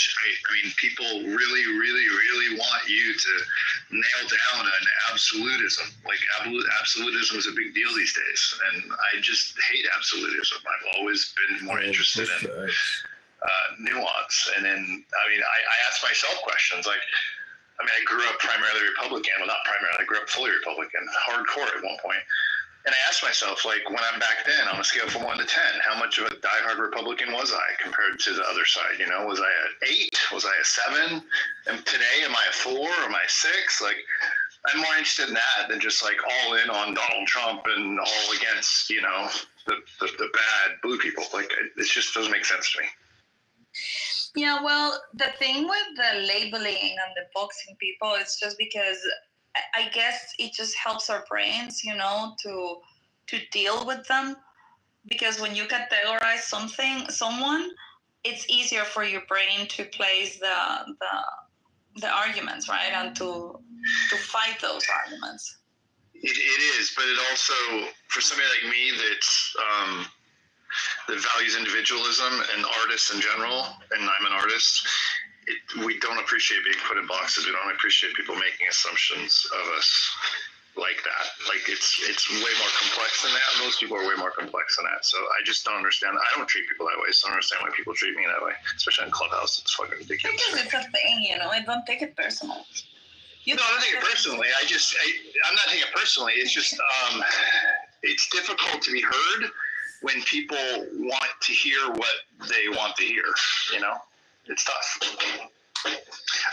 age, I mean, people really, really, really want you to nail down an absolutism. Like absolutism is a big deal these days, and I just hate absolutism. I've always been more interested in nuance. And then, I mean, I ask myself questions like, I mean, I grew up primarily Republican. Well, not primarily. I grew up fully Republican, hardcore at one point. And I asked myself, like, when I'm back then, on a scale from 1 to 10, how much of a diehard Republican was I compared to the other side? You know, was I at 8? Was I a 7? And today, am I a 4? Am I a 6? Like, I'm more interested in that than just like all in on Donald Trump and all against, you know, the bad blue people. Like, it just doesn't make sense to me. Yeah, well, the thing with the labeling and the boxing people is just because I guess it just helps our brains, you know, to deal with them. Because when you categorize someone, it's easier for your brain to place the arguments, right, and to fight those arguments. It is, but it also, for somebody like me that values individualism and artists in general, and I'm an artist, we don't appreciate being put in boxes. We don't appreciate people making assumptions of us like that. Like, it's way more complex than that. Most people are way more complex than that. So I just don't understand. I don't treat people that way, so I don't understand why people treat me that way, especially in Clubhouse. It's fucking ridiculous. Because it's a thing, you know. I don't take it personal. No, I don't take it personally. I'm not taking it personally. It's just, it's difficult to be heard when people want to hear what they want to hear, you know? It's tough.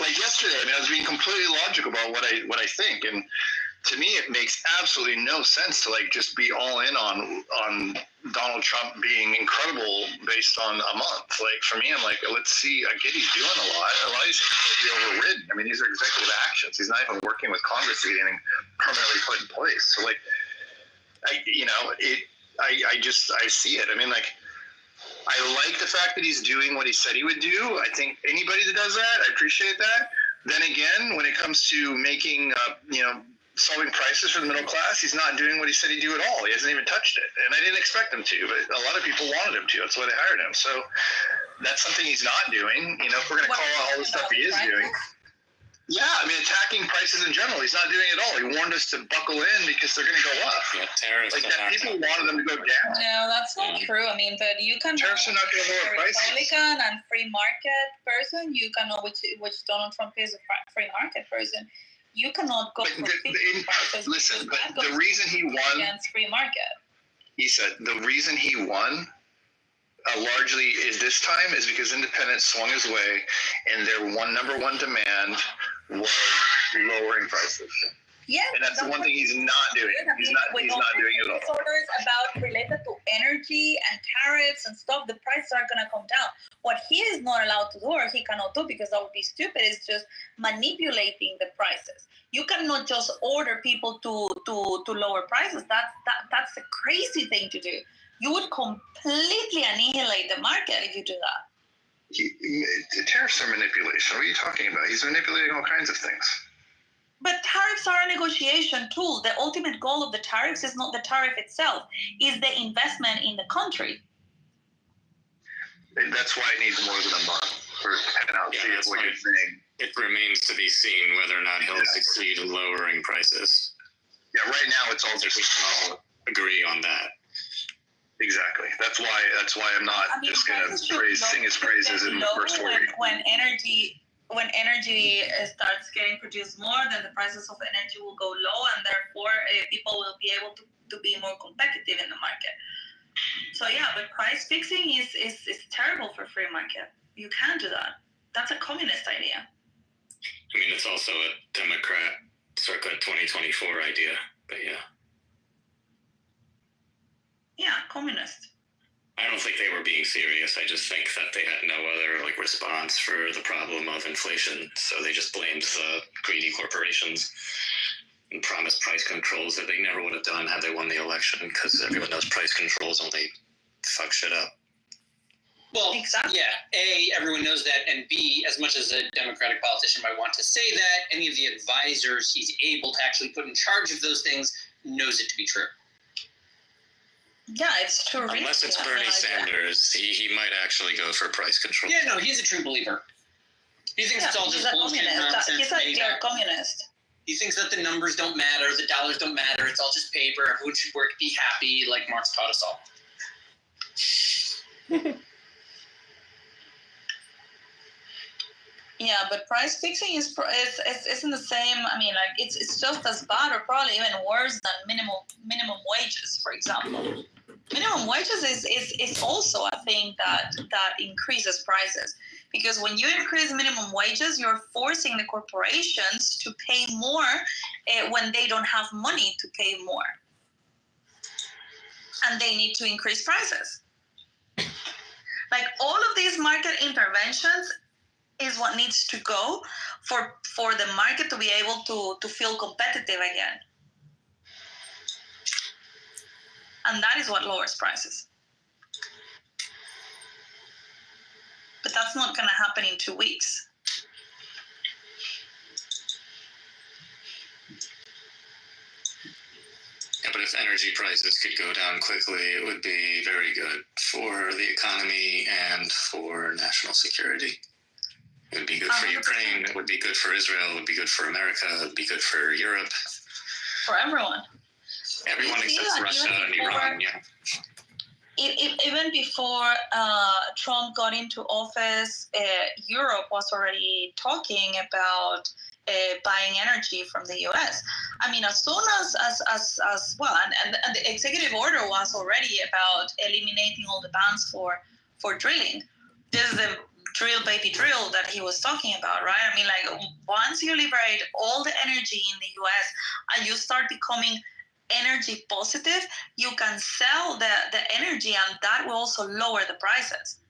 Like yesterday, I mean, I was being completely logical about what I think, and to me, it makes absolutely no sense to like just be all in on Donald Trump being incredible based on a month. Like, for me, I'm like, let's see. I get he's doing a lot. A lot of these things will be overridden. I mean, these are executive actions. He's not even working with Congress to get anything permanently put in place. So, like, I see it. I mean, like, I like the fact that he's doing what he said he would do. I think anybody that does that, I appreciate that. Then again, when it comes to making, solving prices for the middle class, he's not doing what he said he'd do at all. He hasn't even touched it. And I didn't expect him to, but a lot of people wanted him to. That's why they hired him. So that's something he's not doing. You know, if we're going to call out all the stuff he is doing. Yeah, I mean, attacking prices in general, he's not doing it at all. He warned us to buckle in because they're going to go up. Yeah, tariffs. Like, that people wanted them to go down. No, that's not true. I mean, but you can. Tariffs are not going to lower prices. Republican and free market person, you can know which Donald Trump is a free market person. You cannot go for prices. Listen, but the reason he won against free market. He said the reason he won largely is this time is because independents swung his way, and their number one demand was lowering prices. Yeah, and that's the one thing he's not doing. He's not doing it at all. Disorders about related to energy and tariffs and stuff, the prices are gonna come down. What he is not allowed to do, or he cannot do, because that would be stupid, is just manipulating the prices. You cannot just order people to lower prices. That's a crazy thing to do. You would completely annihilate the market if you do that. Tariffs are manipulation. What are you talking about? He's manipulating all kinds of things. But tariffs are a negotiation tool. The ultimate goal of the tariffs is not the tariff itself, is the investment in the country. That's why it needs more than a month for penalty of what you're saying. It remains to be seen whether or not he'll succeed in lowering prices. Yeah, right now it's all just. We can all agree on that. Exactly. That's why I'm not just going to sing his praises in the first 4 weeks. When energy starts getting produced more, then the prices of energy will go low, and therefore people will be able to be more competitive in the market. So yeah, but price fixing is terrible for free market. You can't do that. That's a communist idea. I mean, it's also a Democrat circa 2024 idea, but yeah. Yeah, communist. I don't think they were being serious. I just think that they had no other response for the problem of inflation, so they just blamed the greedy corporations and promised price controls that they never would have done had they won the election, because everyone knows price controls only fuck shit up. Well, exactly. Yeah, A, everyone knows that, and B, as much as a Democratic politician might want to say that, any of the advisors he's able to actually put in charge of those things knows it to be true. Yeah, it's too risky. Unless it's Bernie Sanders, he might actually go for price control. Yeah, no, he's a true believer. He thinks it's all he's just a bullshit communist. nonsense. He's a clear communist. He thinks that the numbers don't matter, the dollars don't matter, it's all just paper, everyone should work, be happy, like Marx taught us all. Yeah, but price fixing is isn't the same. I mean, like it's just as bad or probably even worse than minimum wages, for example. Minimum wages is also a thing that increases prices, because when you increase minimum wages, you're forcing the corporations to pay more when they don't have money to pay more, and they need to increase prices. Like all of these market interventions is what needs to go for the market to be able to feel competitive again. And that is what lowers prices. But that's not going to happen in 2 weeks. Yeah, but if energy prices could go down quickly, it would be very good for the economy and for national security. It would be good for Ukraine, it would be good for Israel, it would be good for America, it would be good for Europe. For everyone. Everyone except Russia and Iran, yeah. Even before Trump got into office, Europe was already talking about buying energy from the U.S. I mean, as soon as well, and the executive order was already about eliminating all the bans for drilling. This is the drill baby drill that he was talking about, right? I mean, like once you liberate all the energy in the U.S. and you start becoming energy positive, you can sell the energy, and that will also lower the prices.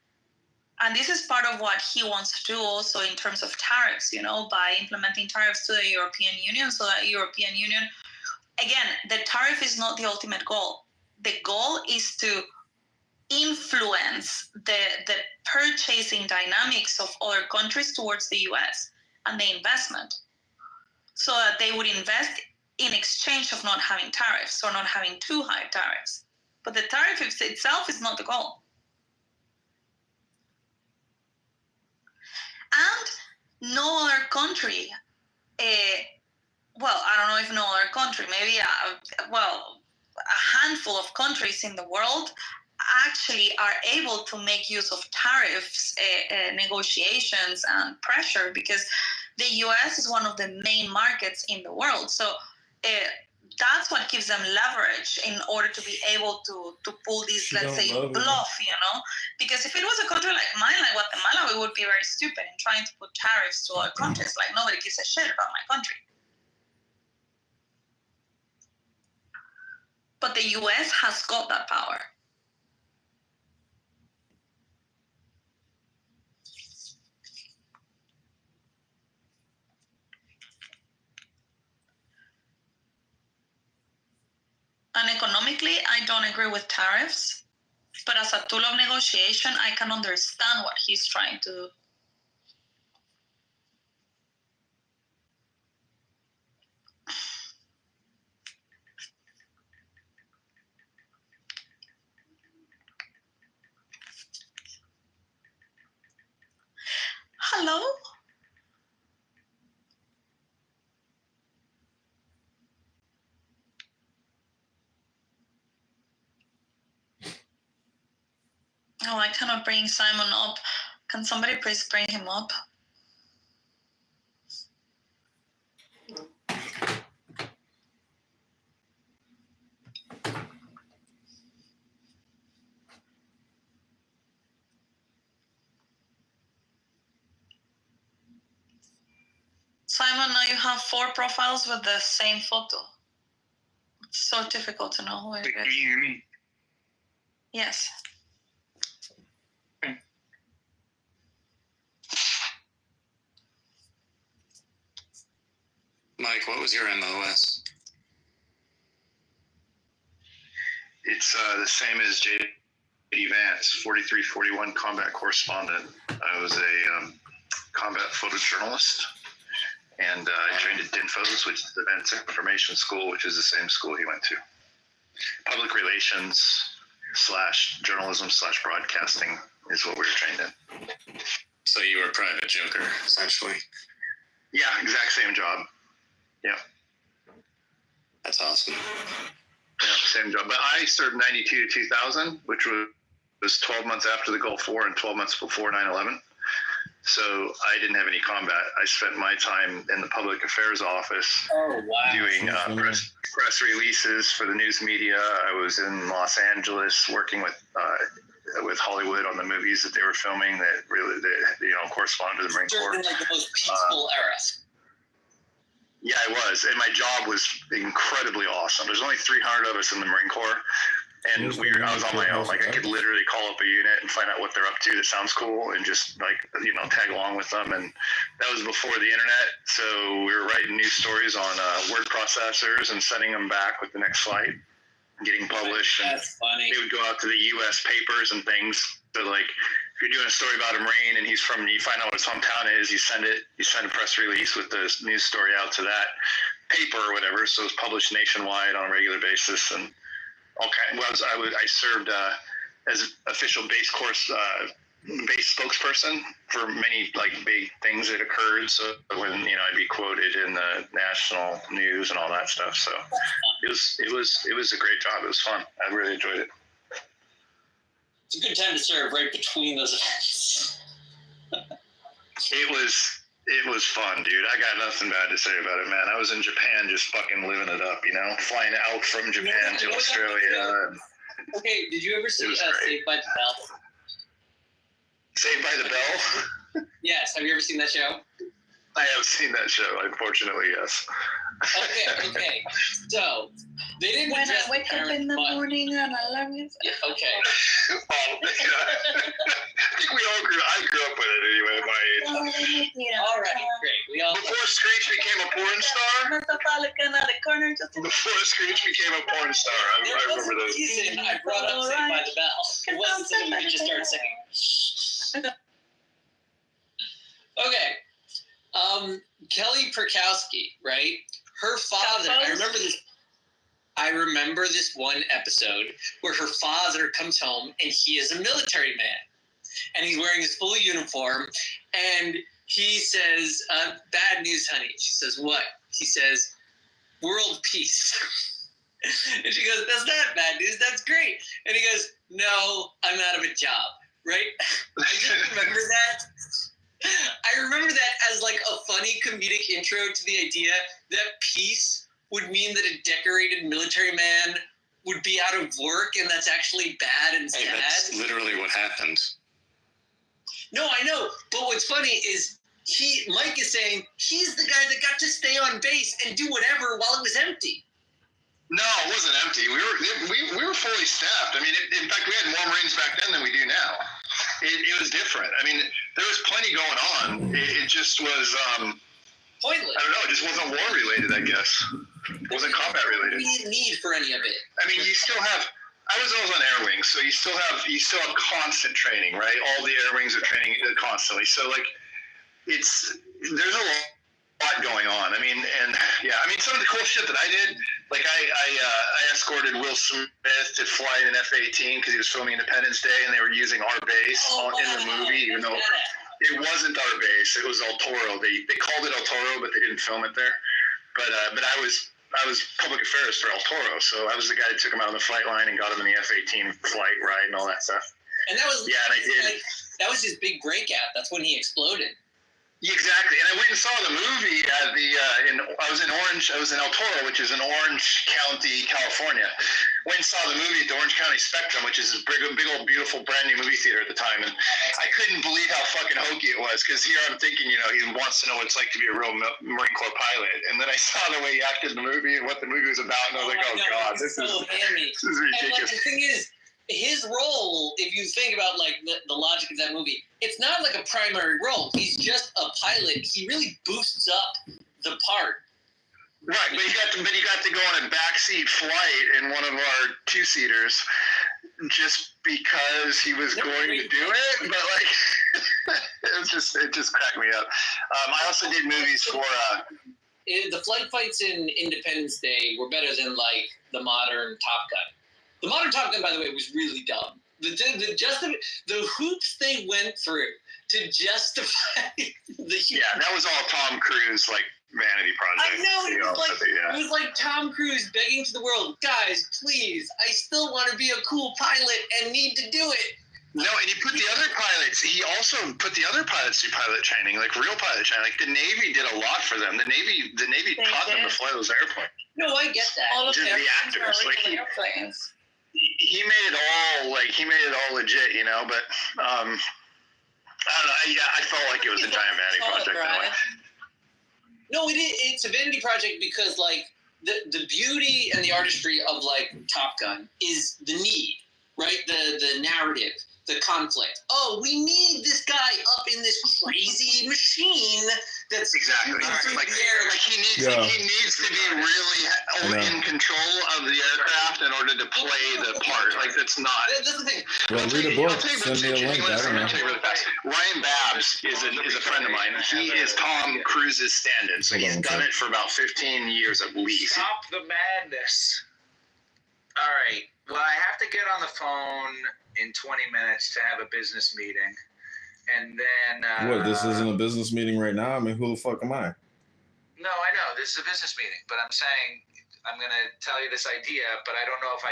And this is part of what he wants to do also in terms of tariffs, by implementing tariffs to the European Union, so that European Union, again, the tariff is not the ultimate goal. The goal is to influence the purchasing dynamics of other countries towards the US and the investment, so that they would invest in exchange of not having tariffs or not having too high tariffs. But the tariff itself is not the goal. And no other country, well, I don't know if no other country, maybe a handful of countries in the world actually are able to make use of tariffs, negotiations, and pressure, because the US is one of the main markets in the world. So that's what gives them leverage in order to be able to pull this, let's say, bluff, because if it was a country like mine, like Guatemala, we would be very stupid in trying to put tariffs to other countries. Like, nobody gives a shit about my country. But the US has got that power. And economically, I don't agree with tariffs, but as a tool of negotiation, I can understand what he's trying to do. Hello? Oh, I cannot bring Simon up. Can somebody please bring him up? Simon, now you have 4 profiles with the same photo. It's so difficult to know who it is. Can you hear me? Yes. Mike, what was your MOS? It's the same as J.D. Vance, 4341 combat correspondent. I was a combat photojournalist, and I trained at DINFOS, which is the Defense Information School, which is the same school he went to. Public relations / journalism / broadcasting is what we were trained in. So you were private joker, essentially. Yeah, exact same job. Yeah. That's awesome. Yeah, same job. But I served 92 to 2000, which was 12 months after the Gulf War and 12 months before 9/11. So I didn't have any combat. I spent my time in the public affairs office doing press releases for the news media. I was in Los Angeles working with Hollywood on the movies that they were filming that really, corresponded to the Marine Corps. In like the most peaceful era. Yeah, I was, and my job was incredibly awesome. There's only 300 of us in the Marine Corps, and I was on my own. Like, I could literally call up a unit and find out what they're up to that sounds cool, and just tag along with them. And that was before the internet, so we were writing news stories on word processors and sending them back with the next flight, getting published. That's funny. They would go out to the U.S. papers and things. So, like, if you're doing a story about a Marine and you find out what his hometown is, you send a press release with the news story out to that paper or whatever. So it's published nationwide on a regular basis. And I served as official base spokesperson for many big things that occurred. So when I'd be quoted in the national news and all that stuff. So it was a great job. It was fun. I really enjoyed it. It's a good time to serve right between those events. It was fun, dude. I got nothing bad to say about it, man. I was in Japan just fucking living it up, flying out from Japan to Australia. Okay, did you ever see Saved by the Bell? Saved by the Bell? Yes. Have you ever seen that show? I have seen that show, unfortunately, yes. Okay. So, they didn't When address I wake up in the morning and I love you. Yeah, okay. Well, I think I grew up with it anyway at my age. All right, great. We all Before Screech became a porn star? Before Screech became a porn star, I remember those. reason I brought up Saved by the Bell. It wasn't something we could just start singing. Okay. Kelly Perkowski, right? Her father, I remember this one episode where her father comes home and he is a military man. And he's wearing his full uniform. And he says, bad news, honey. She says, what? He says, world peace. And she goes, that's not bad news. That's great. And he goes, no, I'm out of a job. Right? I just remember that. I remember that as like a funny comedic intro to the idea that peace would mean that a decorated military man would be out of work, and that's actually bad and sad. Hey, that's literally what happened. No, I know. But what's funny is Mike is saying he's the guy that got to stay on base and do whatever while it was empty. No, it wasn't empty. We were fully staffed. I mean, in fact, we had more Marines back then than we do now. It was different. I mean, there was plenty going on. It just was Pointless. I don't know. It just wasn't war related, I guess. It wasn't combat related. We didn't need for any of it. I mean, you still have. I was always on air wings, so you still have constant training, right? All the air wings are training constantly. So there's a lot going on. I mean, some of the cool shit that I did, like I escorted Will Smith to fly in an F-18 because he was filming Independence Day, and they were using our base in the movie, even though it wasn't our base. It was El Toro. They called it El Toro, but they didn't film it there. But I was public affairs for El Toro, so I was the guy that took him out on the flight line and got him in the F-18 flight ride and all that stuff. And that was and I did. That was his big breakout. That's when he exploded. Exactly, and I went and saw the movie at I was in El Toro, which is in Orange County, California. Went and saw the movie at the Orange County Spectrum, which is a big old, beautiful, brand new movie theater at the time. And I couldn't believe how fucking hokey it was, because here I'm thinking, he wants to know what it's like to be a real Marine Corps pilot. And then I saw the way he acted in the movie and what the movie was about, and I was like, oh God, this is ridiculous. And the thing is, his role, if you think about the logic of that movie, it's not like a primary role. He's just a pilot. He really boosts up the part. Right, but you got to go on a backseat flight in one of our two-seaters just because he was going to do it. But it just cracked me up. I also did movies for. The flight fights in Independence Day were better than the modern Top Gun. The modern Top Gun, by the way, was really dumb. The hoops they went through to justify the. Yeah, that was all Tom Cruise, like, vanity project. I know, You know, it was like Tom Cruise begging to the world, guys, please, I still want to be a cool pilot and need to do it. No, and he put the other pilots. He also put the other pilots through pilot training, like real pilot training. Like the Navy did a lot for them. The Navy taught them to fly those airplanes. No, I get that. All of Just the the actors, like airplanes. he made it all legit, you know. But I don't know. I felt like it was a giant vanity project. Anyway. No, it's a vanity project because like the beauty and the artistry of like Top Gun is the need, right? The narrative, the conflict. Oh, we need this guy up in this crazy machine that's Exactly. through Like the air. he needs to be really in control of the aircraft in order to play the part. Like that's not. That's the thing. Well, read a book. Send me a link. I don't know. Ryan Babs is a friend of mine. He is Tom Cruise's stand-in, so he's done it for about 15 years at least. Stop the madness. All right. Well, I have to get on the phone in 20 minutes to have a business meeting. And then... What, this isn't a business meeting right now? I mean, who the fuck am I? No, I know. This is a business meeting. But I'm saying I'm going to tell you this idea, but I don't know if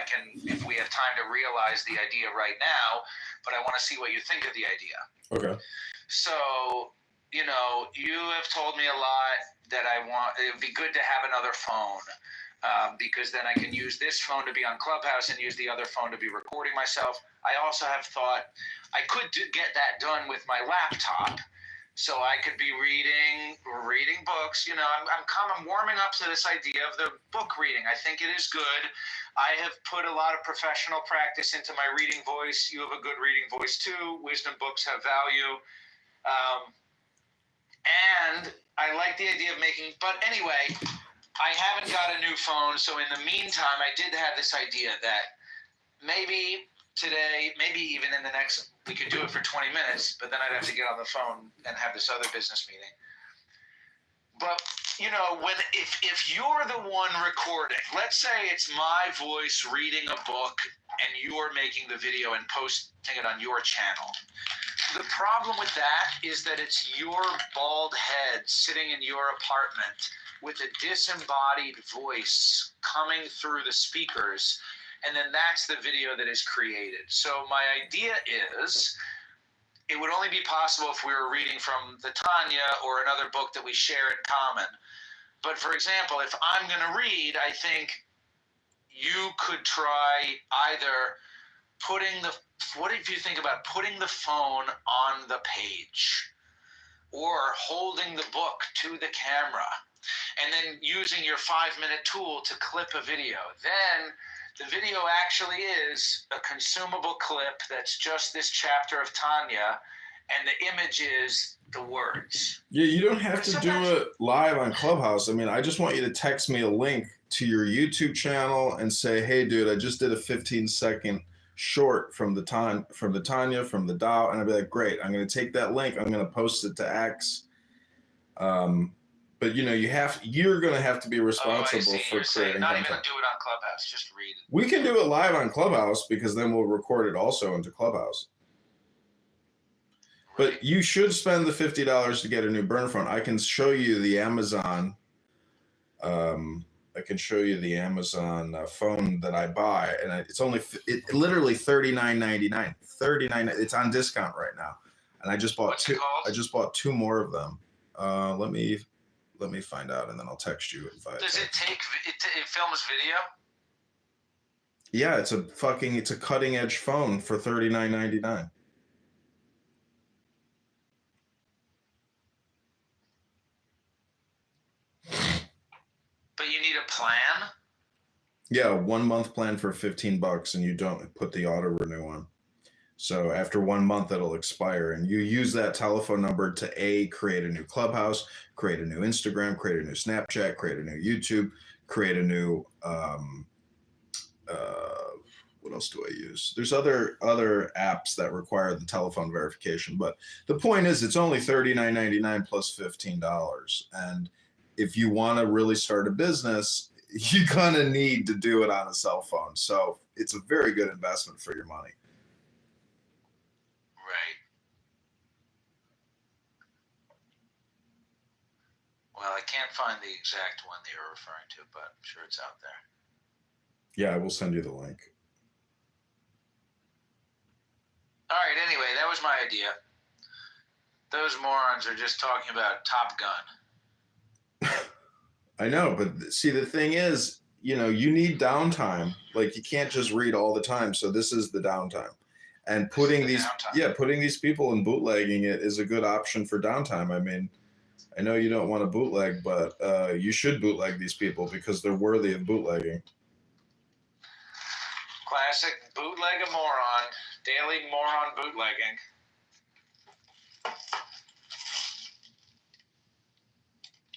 we have time to realize the idea right now. But I want to see what you think of the idea. Okay. So, you know, you have told me a lot that it would be good to have another phone. Because then I can use this phone to be on Clubhouse and use the other phone to be recording myself. I also have thought I could get that done with my laptop, so I could be reading books. You know, I'm warming up to this idea of the book reading. I think it is good. I have put a lot of professional practice into my reading voice. You have a good reading voice too. Wisdom books have value. And I like the idea of making, but anyway, I haven't got a new phone, so in the meantime, I did have this idea that maybe today, maybe even in the next, we could do it for 20 minutes, but then I'd have to get on the phone and have this other business meeting. But, you know, if you're the one recording, let's say it's my voice reading a book and you're making the video and posting it on your channel. The problem with that is that it's your bald head sitting in your apartment with a disembodied voice coming through the speakers, and then that's the video that is created. So my idea is it would only be possible if we were reading from the Tanya or another book that we share in common. But for example, if I'm going to read, I think you could try either what if you think about putting the phone on the page or holding the book to the camera and then using your 5-minute tool to clip a video. Then the video actually is a consumable clip that's just this chapter of Tanya, and the image is the words. Yeah, you don't have to do it live on Clubhouse. I mean, I just want you to text me a link to your YouTube channel and say, hey, dude, I just did a 15-second short from the Tanya, from the Dow, and I'd be like, great, I'm going to take that link, I'm going to post it to X. But you know, you're going to have to be responsible for creating not content. even do it on Clubhouse, just read it. We can do it live on Clubhouse because then we'll record it also into Clubhouse. But you should spend the $50 to get a new burner phone. I can show you the Amazon. I can show you the Amazon phone that I buy, and it's literally $39.99. $39. It's on discount right now, and I just bought two. I just bought 2 more of them. Let me find out, and then I'll text you. Does it take? It films video? Yeah, it's a cutting edge phone for $39.99. But you need a plan? Yeah, 1 month plan for $15, and you don't put the auto renew on. So after 1 month, it'll expire, and you use that telephone number to create a new Clubhouse, create a new Instagram, create a new Snapchat, create a new YouTube, create a new what else do I use? There's other apps that require the telephone verification, but the point is, it's only $39.99 plus $15, and if you want to really start a business, you're gonna need to do it on a cell phone. So it's a very good investment for your money. Well, I can't find the exact one that you're referring to, but I'm sure it's out there. Yeah, I will send you the link. All right, anyway, that was my idea. Those morons are just talking about Top Gun. I know, but see, the thing is, you know, you need downtime. Like, you can't just read all the time. So this is the downtime. And putting putting these people in bootlegging it is a good option for downtime. I mean, I know you don't want to bootleg, but you should bootleg these people because they're worthy of bootlegging. Classic bootleg a moron. Daily moron bootlegging.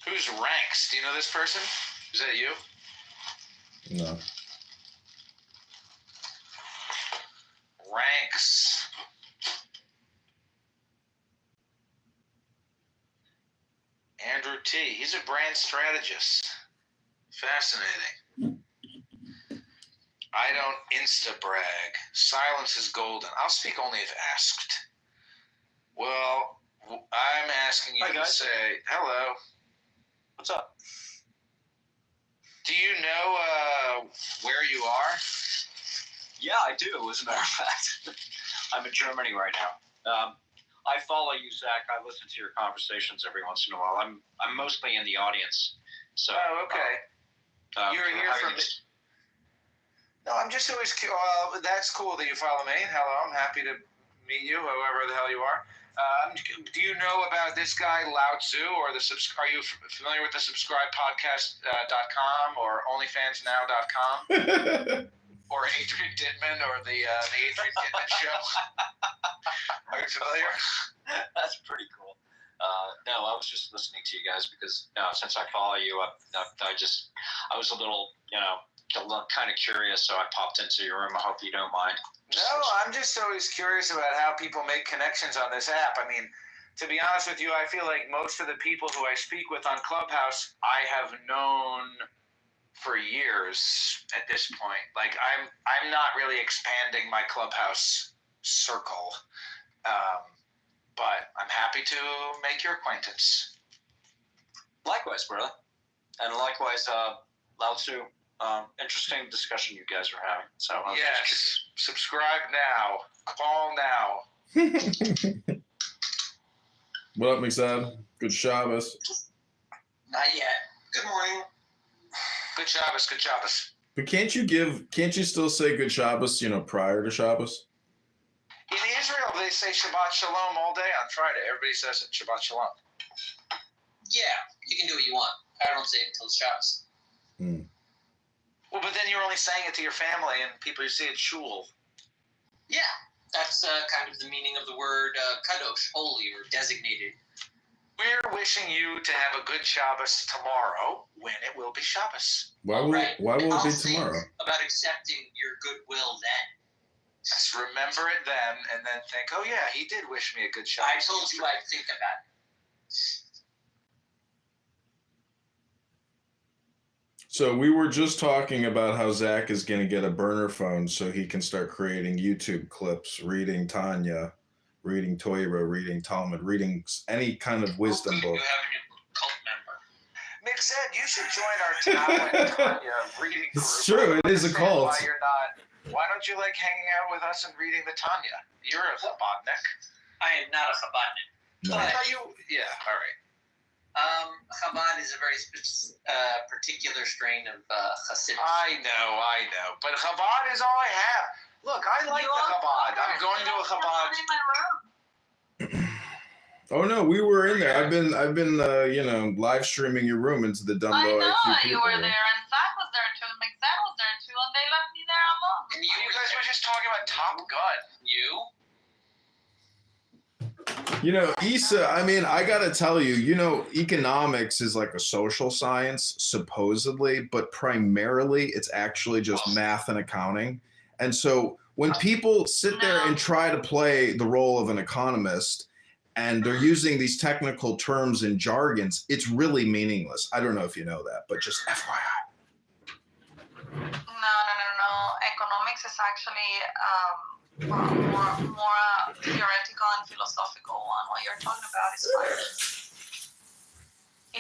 Who's Ranks? Do you know this person? Is that you? No. Ranks. Andrew T. He's a brand strategist. Fascinating. I don't insta-brag. Silence is golden. I'll speak only if asked. Well, I'm asking you to say hello. What's up? Do you know where you are? Yeah, I do, as a matter of fact. I'm in Germany right now. I follow you, Zach. I listen to your conversations every once in a while. I'm mostly in the audience. So. Oh, okay. You're here from. No, I'm just always. Well, that's cool that you follow me. Hello, I'm happy to meet you, however the hell you are. Do you know about this guy Lao Tzu, or are you familiar with the subscribepodcast.com or OnlyFansNow.com? Or Adrian Dittman, or the Adrian Dittman Show? Are you familiar? That's pretty cool. No, I was just listening to you guys because since I follow you, I was a little, kind of curious, so I popped into your room. I hope you don't mind. No, I'm just always curious about how people make connections on this app. I mean, to be honest with you, I feel like most of the people who I speak with on Clubhouse, I have known for years at this point. Like, I'm not really expanding my Clubhouse circle, but I'm happy to make your acquaintance. Likewise, brother. And likewise, Lao Tzu. Interesting discussion you guys are having. So yes, subscribe now. Call now. What up, McSad? Good Shabbos. Not yet. Good morning. Good Shabbos. Good Shabbos. But can't you still say good Shabbos, prior to Shabbos? In Israel, they say Shabbat Shalom all day on Friday. Everybody says it, Shabbat Shalom. Yeah, you can do what you want. I don't say it until Shabbos. Well, but then you're only saying it to your family and people you see at shul. Yeah, that's kind of the meaning of the word kadosh, holy or designated. We're wishing you to have a good Shabbos tomorrow when it will be Shabbos. Why will it be tomorrow? About accepting your goodwill then. Just remember it then and then think, oh yeah, he did wish me a good Shabbos. I told you I'd think about it. So we were just talking about how Zach is going to get a burner phone so he can start creating YouTube clips, reading Tanya, reading Torah, reading Talmud, reading any kind of wisdom book. You have a new cult member. Mixed, you should join our Talmud Tanya reading group. It's true. It is a cult. Why don't you like hanging out with us and reading the Tanya? You're a Chabadnik. I am not a Chabadnik. No. I thought you. Yeah. All right. Chabad is a very particular strain of Hasidus. I know. But Chabad is all I have. Look, I like the Chabad. I'm going to a Chabad. Oh no, we were in there. I've been live streaming your room into the Dumbo. I know IQ you were there, and Zach was there too, and McZad was there too, and they left me there alone. And you guys were just talking about Top Gun. Issa, I mean, I gotta tell you, economics is like a social science, supposedly, but primarily it's actually just math and accounting. And so when people sit there and try to play the role of an economist and they're using these technical terms and jargons, it's really meaningless. I don't know if you know that, but just FYI. No. Economics is actually more theoretical and philosophical one. What you're talking about is finance.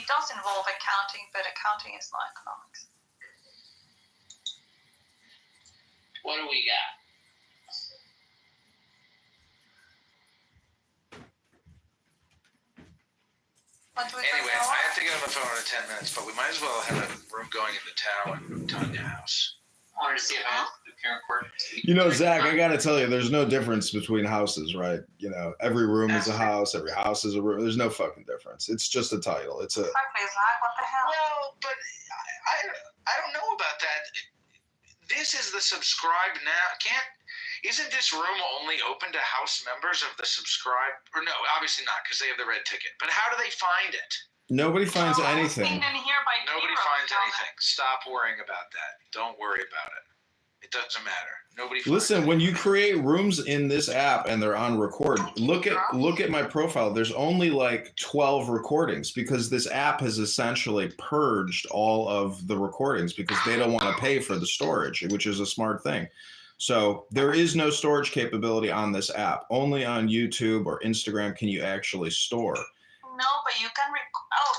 it does involve accounting, but accounting is not economics. What do we got? What do we Anyway, talk about? I have to get on the phone in 10 minutes, but we might as well have a room going into town and Tanya House. I wanted to see if I had the parent court. You know, Zach, I gotta tell you, there's no difference between houses, right? You know, every room is a house, every house is a room. There's no fucking difference. It's just a title. It's a Exactly, Zach. What the hell? Well, but I don't know about that. This is the subscribe now. Isn't this room only open to house members of the subscribe? Or no, obviously not, because they have the red ticket. But how do they find it? nobody finds I was anything. seen in here by Nobody Kiro, finds Jonah. anything. Stop worrying about that. Don't worry about it. It doesn't matter. Nobody. Finds Listen, when you anything. create rooms in this app and they're on record, look at my profile. There's only like 12 recordings because this app has essentially purged all of the recordings because they don't want to pay for the storage, which is a smart thing. So there is no storage capability on this app. Only on YouTube or Instagram can you actually store. No, but you can.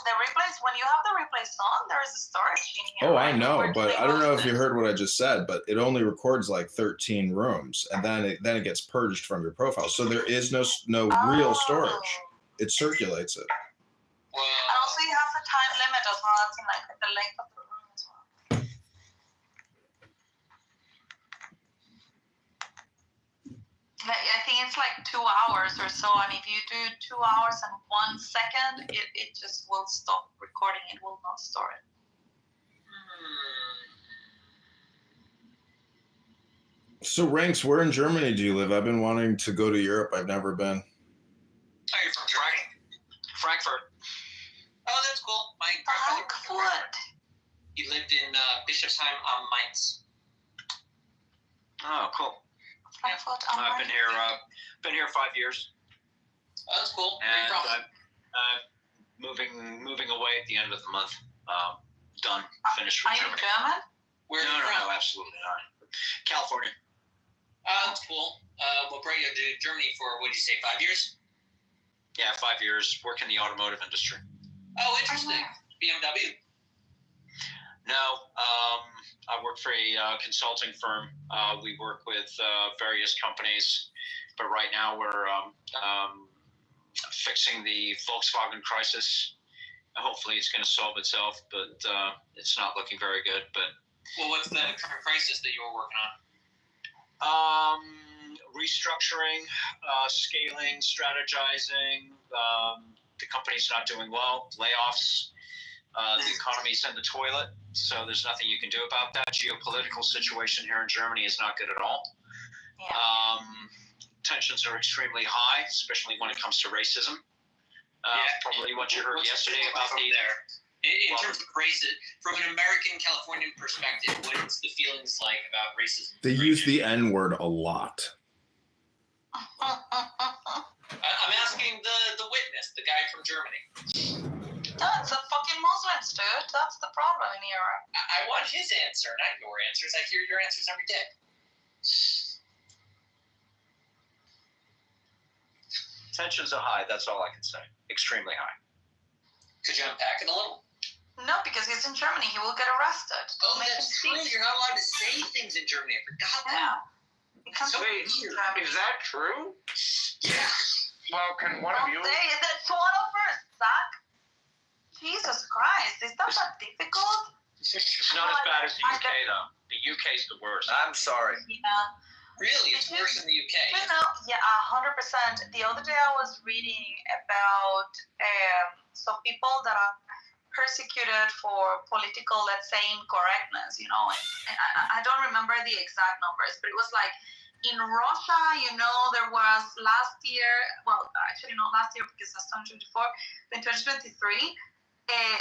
The replays. When you have the replays on, there is a storage in here. Oh, I right? know, Where do but they I don't know host if you it? heard what I just said, but it only records like 13 rooms and then it gets purged from your profile. So there is no real storage. Oh. It circulates it. Well, And also, it has a time limit as well. It's in like the length of the room as well. I think it's like 2 hours or so, and if you do 2 hours and 1 second, it just will stop recording. It will not store it. So Ranks, where in Germany do you live? I've been wanting to go to Europe. I've never been. Are you from Germany? Frankfurt. Oh, that's cool. My grandfather was from Frankfurt. Frankfurt. He lived in Bischofsheim on Mainz. Oh, cool. Frankfurt. I've been here 5 years, Oh, that's cool. Where and you from? I'm moving away at the end of the month. Done, finished Are with you Germany. German? Where are you No, from? absolutely not. California. Oh, that's cool. What brought you to Germany for, what did you say, 5 years? Yeah, 5 years. Work in the automotive industry. Oh, interesting. BMW? No, I work for a consulting firm. We work with various companies, but right now we're fixing the Volkswagen crisis. Hopefully it's going to solve itself, but it's not looking very good. But Well, what's the current crisis that you were working on? restructuring, scaling, strategizing. The company's not doing well. Layoffs. The economy's in the toilet, so there's nothing you can do about that. Geopolitical situation here in Germany is not good at all. Yeah. Tensions are extremely high, especially when it comes to racism. Probably what you heard What's yesterday the about feeling the there. In well, terms of racism, from an American Californian perspective, what's the feelings like about racism? They use the N-word a lot. I'm asking the witness, the guy from Germany. That's the fucking Muslims, dude. That's the problem in Europe. I want his answer, not your answers. I hear your answers every day. tensions are high. That's all I can say. Extremely high. Could you unpack it a little? No, because he's in Germany. He will get arrested. Oh, Make that's him true. speak. You're not allowed to say things in Germany. I forgot that. Yeah. He comes So from Wait, Germany. is that true? Yeah. Well, can one of you? That's swallow first, Zach. Jesus Christ, is that that difficult? It's not as bad as the UK though. The UK's the worst. I'm sorry. Yeah. Really? It's worse in the UK. You know, yeah, 100%. The other day I was reading about some people that are persecuted for political, let's say, incorrectness, you know, and I don't remember the exact numbers, but it was like in Russia, you know, there was last year, well, actually not last year because that's 2024, but in 2023,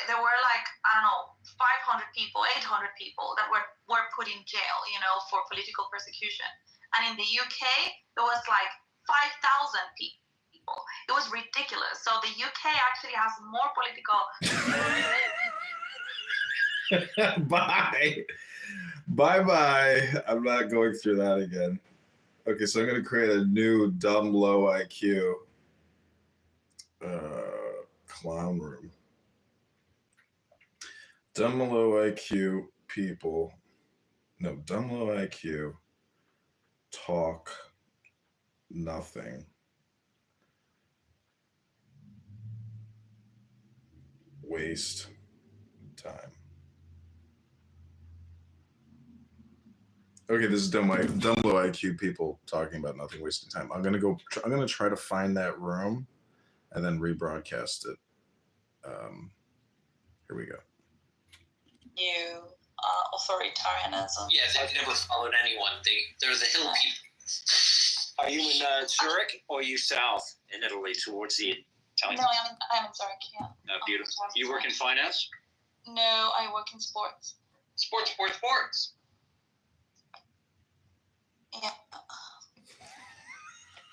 there were like, I don't know, 500 people, 800 people that were put in jail, you know, for political persecution. And in the UK, there was like 5,000 people. It was ridiculous. So the UK actually has more political. Bye. Bye. I'm not going through that again. Okay, so I'm going to create a new dumb low IQ clown room. Dumb low IQ people. No, dumb low IQ talk nothing. Waste time. Okay, this is dumb low IQ people talking about nothing, wasting time. I'm gonna try to find that room and then rebroadcast it. Here we go. New authoritarianism. Yeah, they've never followed anyone. They're the hill people. Are you in Zurich or are you south in Italy towards the Italian? No, I'm in Zurich, yeah. Beautiful. You work in finance? No, I work in sports. Sports. Yeah.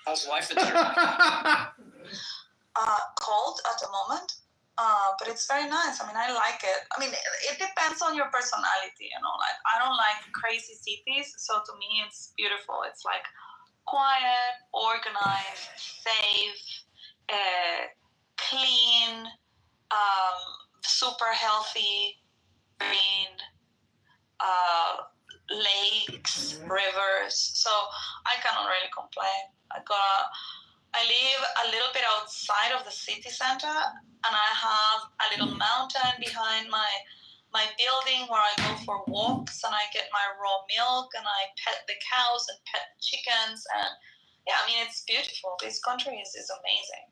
How's life in Zurich? Cold at the moment, but it's very nice. I mean, I like it. I mean, it depends on your personality, you know. Like, I don't like crazy cities, so to me, it's beautiful. It's like quiet, organized, safe, clean, super healthy, green, lakes, rivers. So I cannot really complain. I live a little bit outside of the city center, and I have a little mountain behind my building where I go for walks, and I get my raw milk, and I pet the cows and pet the chickens, and yeah, I mean, it's beautiful. This country is amazing.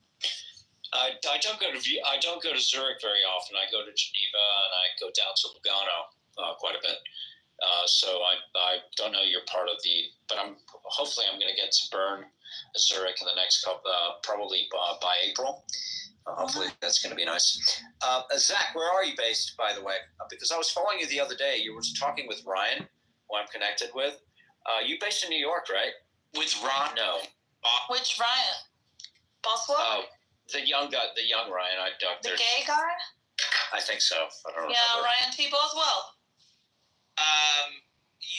I don't go to Zurich very often. I go to Geneva and I go down to Lugano quite a bit. So I don't know you're part of but hopefully I'm going to get to Bern, Zurich in the next couple, probably by April. Hopefully that's going to be nice. Zach, where are you based, by the way? Because I was following you the other day. You were talking with Ryan, who I'm connected with. You based in New York, right? With Ron? No. Which Ryan? Boswell? Oh, the young Ryan. The gay guy? I think so. I don't know. Yeah, Ryan T. Boswell.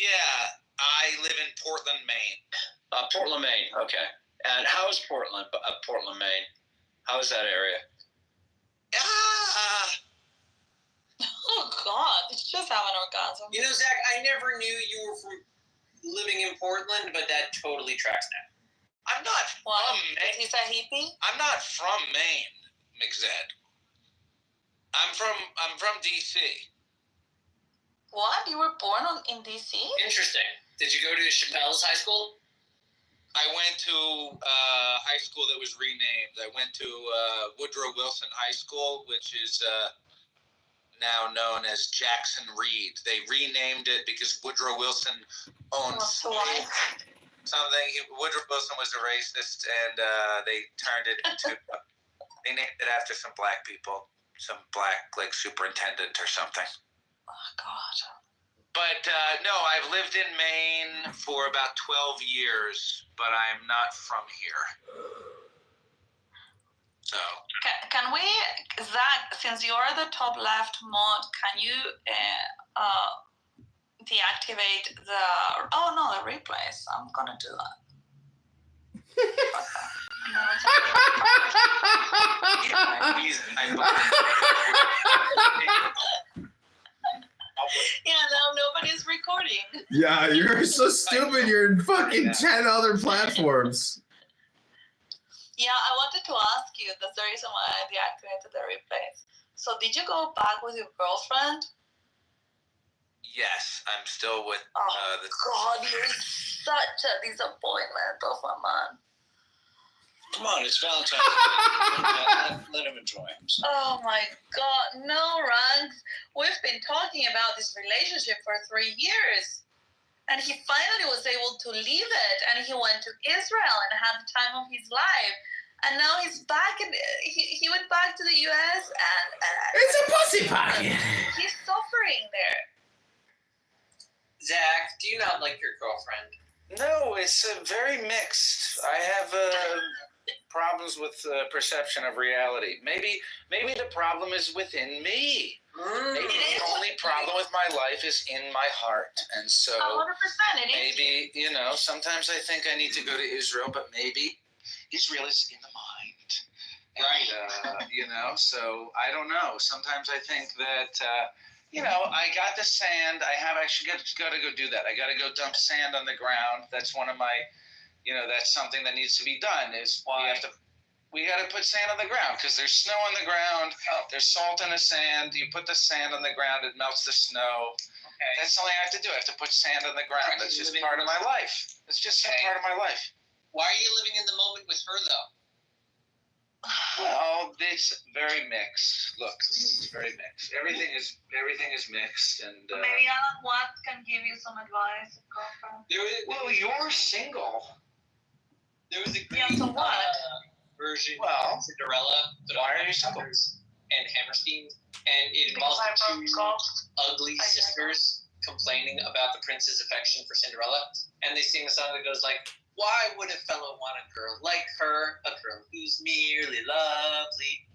Yeah, I live in Portland, Maine. Portland, Maine. Okay. And how is Portland, Maine? How is that area? Oh, God. Did you just have an orgasm? You know, Zach, I never knew you were from living in Portland, but that totally tracks now. I'm not What? from Maine. He's a hippie? I'm not from Maine, McZed. I'm from DC. What? You were born in D.C.? Interesting. Did you go to Chappelle's high school? I went to high school that was renamed. I went to Woodrow Wilson High School, which is now known as Jackson Reed. They renamed it because Woodrow Wilson owned Why? something. Woodrow Wilson was a racist, and they turned it into. They named it after some black people, some black superintendent or something. Oh, God. But no, I've lived in Maine for about 12 years, but I'm not from here. So. Can we, Zach, since you're the top left mod, can you deactivate the replays? I'm going to do that. Yeah, now nobody's recording. Yeah, you're so stupid. You're in fucking 10 other platforms. Yeah, I wanted to ask you, that's the reason why I deactivated the replays. So did you go back with your girlfriend? Yes, I'm still with the. God, you're such a disappointment of a man. Come on, it's Valentine's Day. Let him enjoy himself. Oh my God, no, Ranks. We've been talking about this relationship for 3 years. And he finally was able to leave it. And he went to Israel and had the time of his life. And now he's back. And he went back to the U.S. and It's a pussy pocket. he's suffering there. Zach, do you not like your girlfriend? No, it's very mixed. I have problems with perception of reality. Maybe the problem is within me. Maybe the only problem with my life is in my heart, and so 100%. It is. maybe sometimes I think I need to go to Israel, but maybe Israel is in the mind. Right. And, so I don't know. Sometimes I think that I got the sand. I actually got to go do that. I got to go dump sand on the ground. That's one of my, that's something that needs to be done. Is we got to put sand on the ground because there's snow on the ground. There's salt in the sand. You put the sand on the ground, it melts the snow. Okay. That's something I have to do. I have to put sand on the ground. That's just part of my life. It's just a part of my life. Why are you living in the moment with her, though? Well, it's very mixed. Look, it's very mixed. Everything is mixed, and Maybe Alan Watts can give you some advice, girlfriend. well, you're single. There was a Yeah, great so what? version Well, of Cinderella, but why are you single? and Hammerstein, and it Because involves I the broke two golf. ugly I know. sisters complaining about the prince's affection for Cinderella, and they sing a song that goes like, "Why would a fellow want a girl like her, a girl who's merely lovely?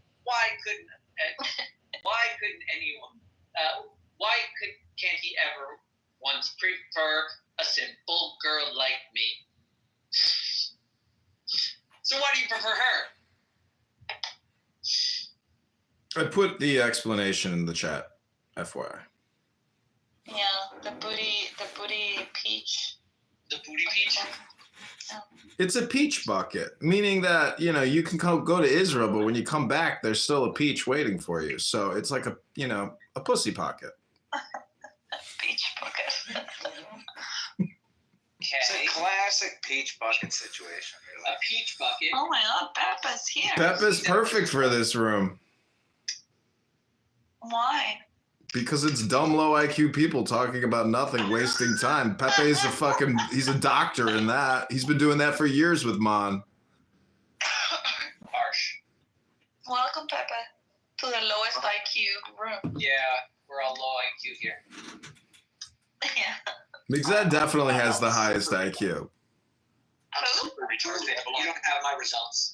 Can't he ever once prefer a simple girl like me?" So why do you prefer her? I put the explanation in the chat, FYI. Yeah, the booty peach. The booty peach? It's a peach bucket, meaning that, you can go to Israel, but when you come back, there's still a peach waiting for you. So it's like a pussy pocket. Peach bucket. It's Okay. a classic peach bucket situation. A peach bucket. Oh my God, Peppa's here. Peppa's perfect for this room Why? because it's dumb, low IQ people talking about nothing, wasting time. Pepe's he's a doctor in that. He's been doing that for years with Mon. Harsh. Welcome, Peppa, to the lowest IQ room. Yeah, we're all low IQ here. Yeah. Mixed definitely has the highest IQ. I'm super retarded. You don't have my results.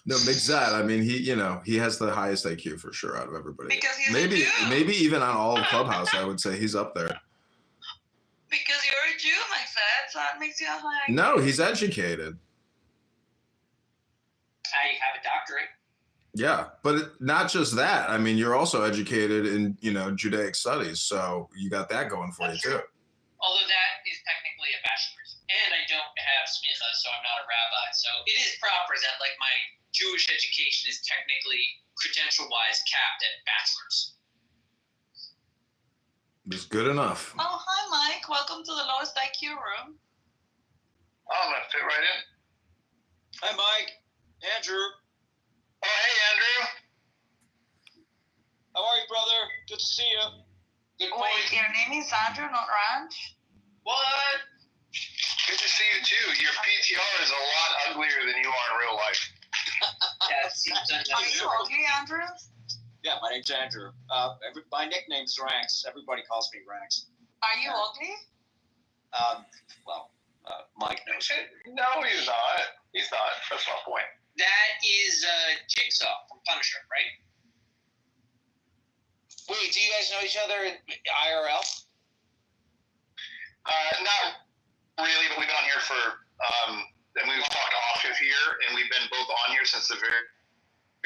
No, Mixed, I mean, he has the highest IQ for sure out of everybody. Because he's a maybe Jew. even on all of Clubhouse, I would say he's up there. Because you're a Jew, my friend, so that makes you a high IQ. No, he's educated. I have a doctorate. Yeah, but not just that. I mean, you're also educated in, Judaic studies, so you got that going for you too. Although that is technically a bachelor's. And I don't have smicha, so I'm not a rabbi. So it is proper that like my Jewish education is technically credential-wise capped at bachelor's. It's good enough. Oh, hi, Mike. Welcome to the lowest IQ room. Oh, I'm gonna fit right in. Hi, Mike. Andrew. Oh, hey, Andrew. How are you, brother? Good to see you. Good Wait, point. your name is Andrew, not Ranch? What? Good to see you too. Your PTR is a lot uglier than you are in real life. That seems Are you unnecessary. ugly, Andrew? Yeah, my name's Andrew. My nickname's Ranks. Everybody calls me Ranks. Are you ugly? Mike knows. No, he's not. He's not. That's my point. That is Jigsaw from Punisher, right? Wait, do you guys know each other in IRL? Not really, but we've been on here for, and we've talked off of here, and we've been both on here since the very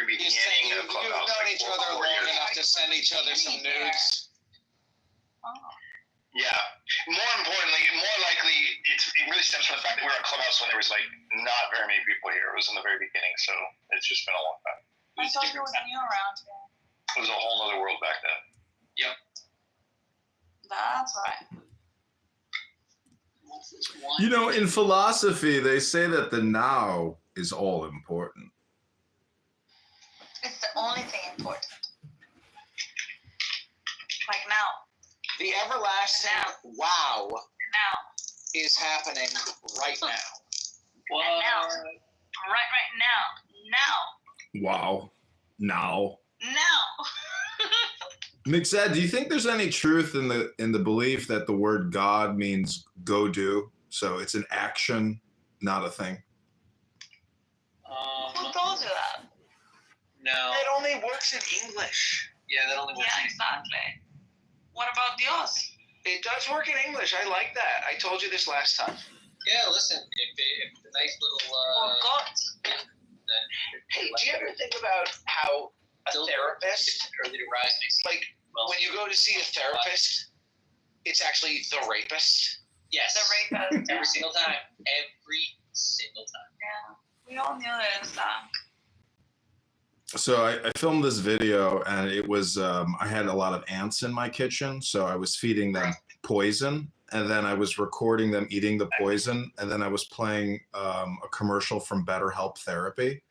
beginning of You've Clubhouse. known like each 4 other long years. enough to send each other some nudes. Oh. Yeah. More importantly, more likely, it really stems from the fact that we were on Clubhouse when there was like not very many people here. It was in the very beginning, so it's just been a long time. I thought you was new around here. It was a whole other world back then. That's right. In philosophy, they say that the now is all important. It's the only thing important. Like now. The everlasting wow Now. is happening right now. What? Right now. Wow. Now. Now. Mixed, do you think there's any truth in the belief that the word God means go do? So it's an action, not a thing. Who told you that? No. It only works in English. Yeah, that only works. Yeah, exactly. What about Dios? It does work in English. I like that. I told you this last time. Yeah, listen, if the nice little Or God? Hey, do you ever think about how Still therapist, early to rise makes like when you go to see a therapist, it's actually the rapist. yes, The rapist. every single time, every single time. Yeah, we all knew this. So I filmed this video, and it was I had a lot of ants in my kitchen, so I was feeding them poison, and then I was recording them eating the poison, and then I was playing a commercial from BetterHelp Therapy.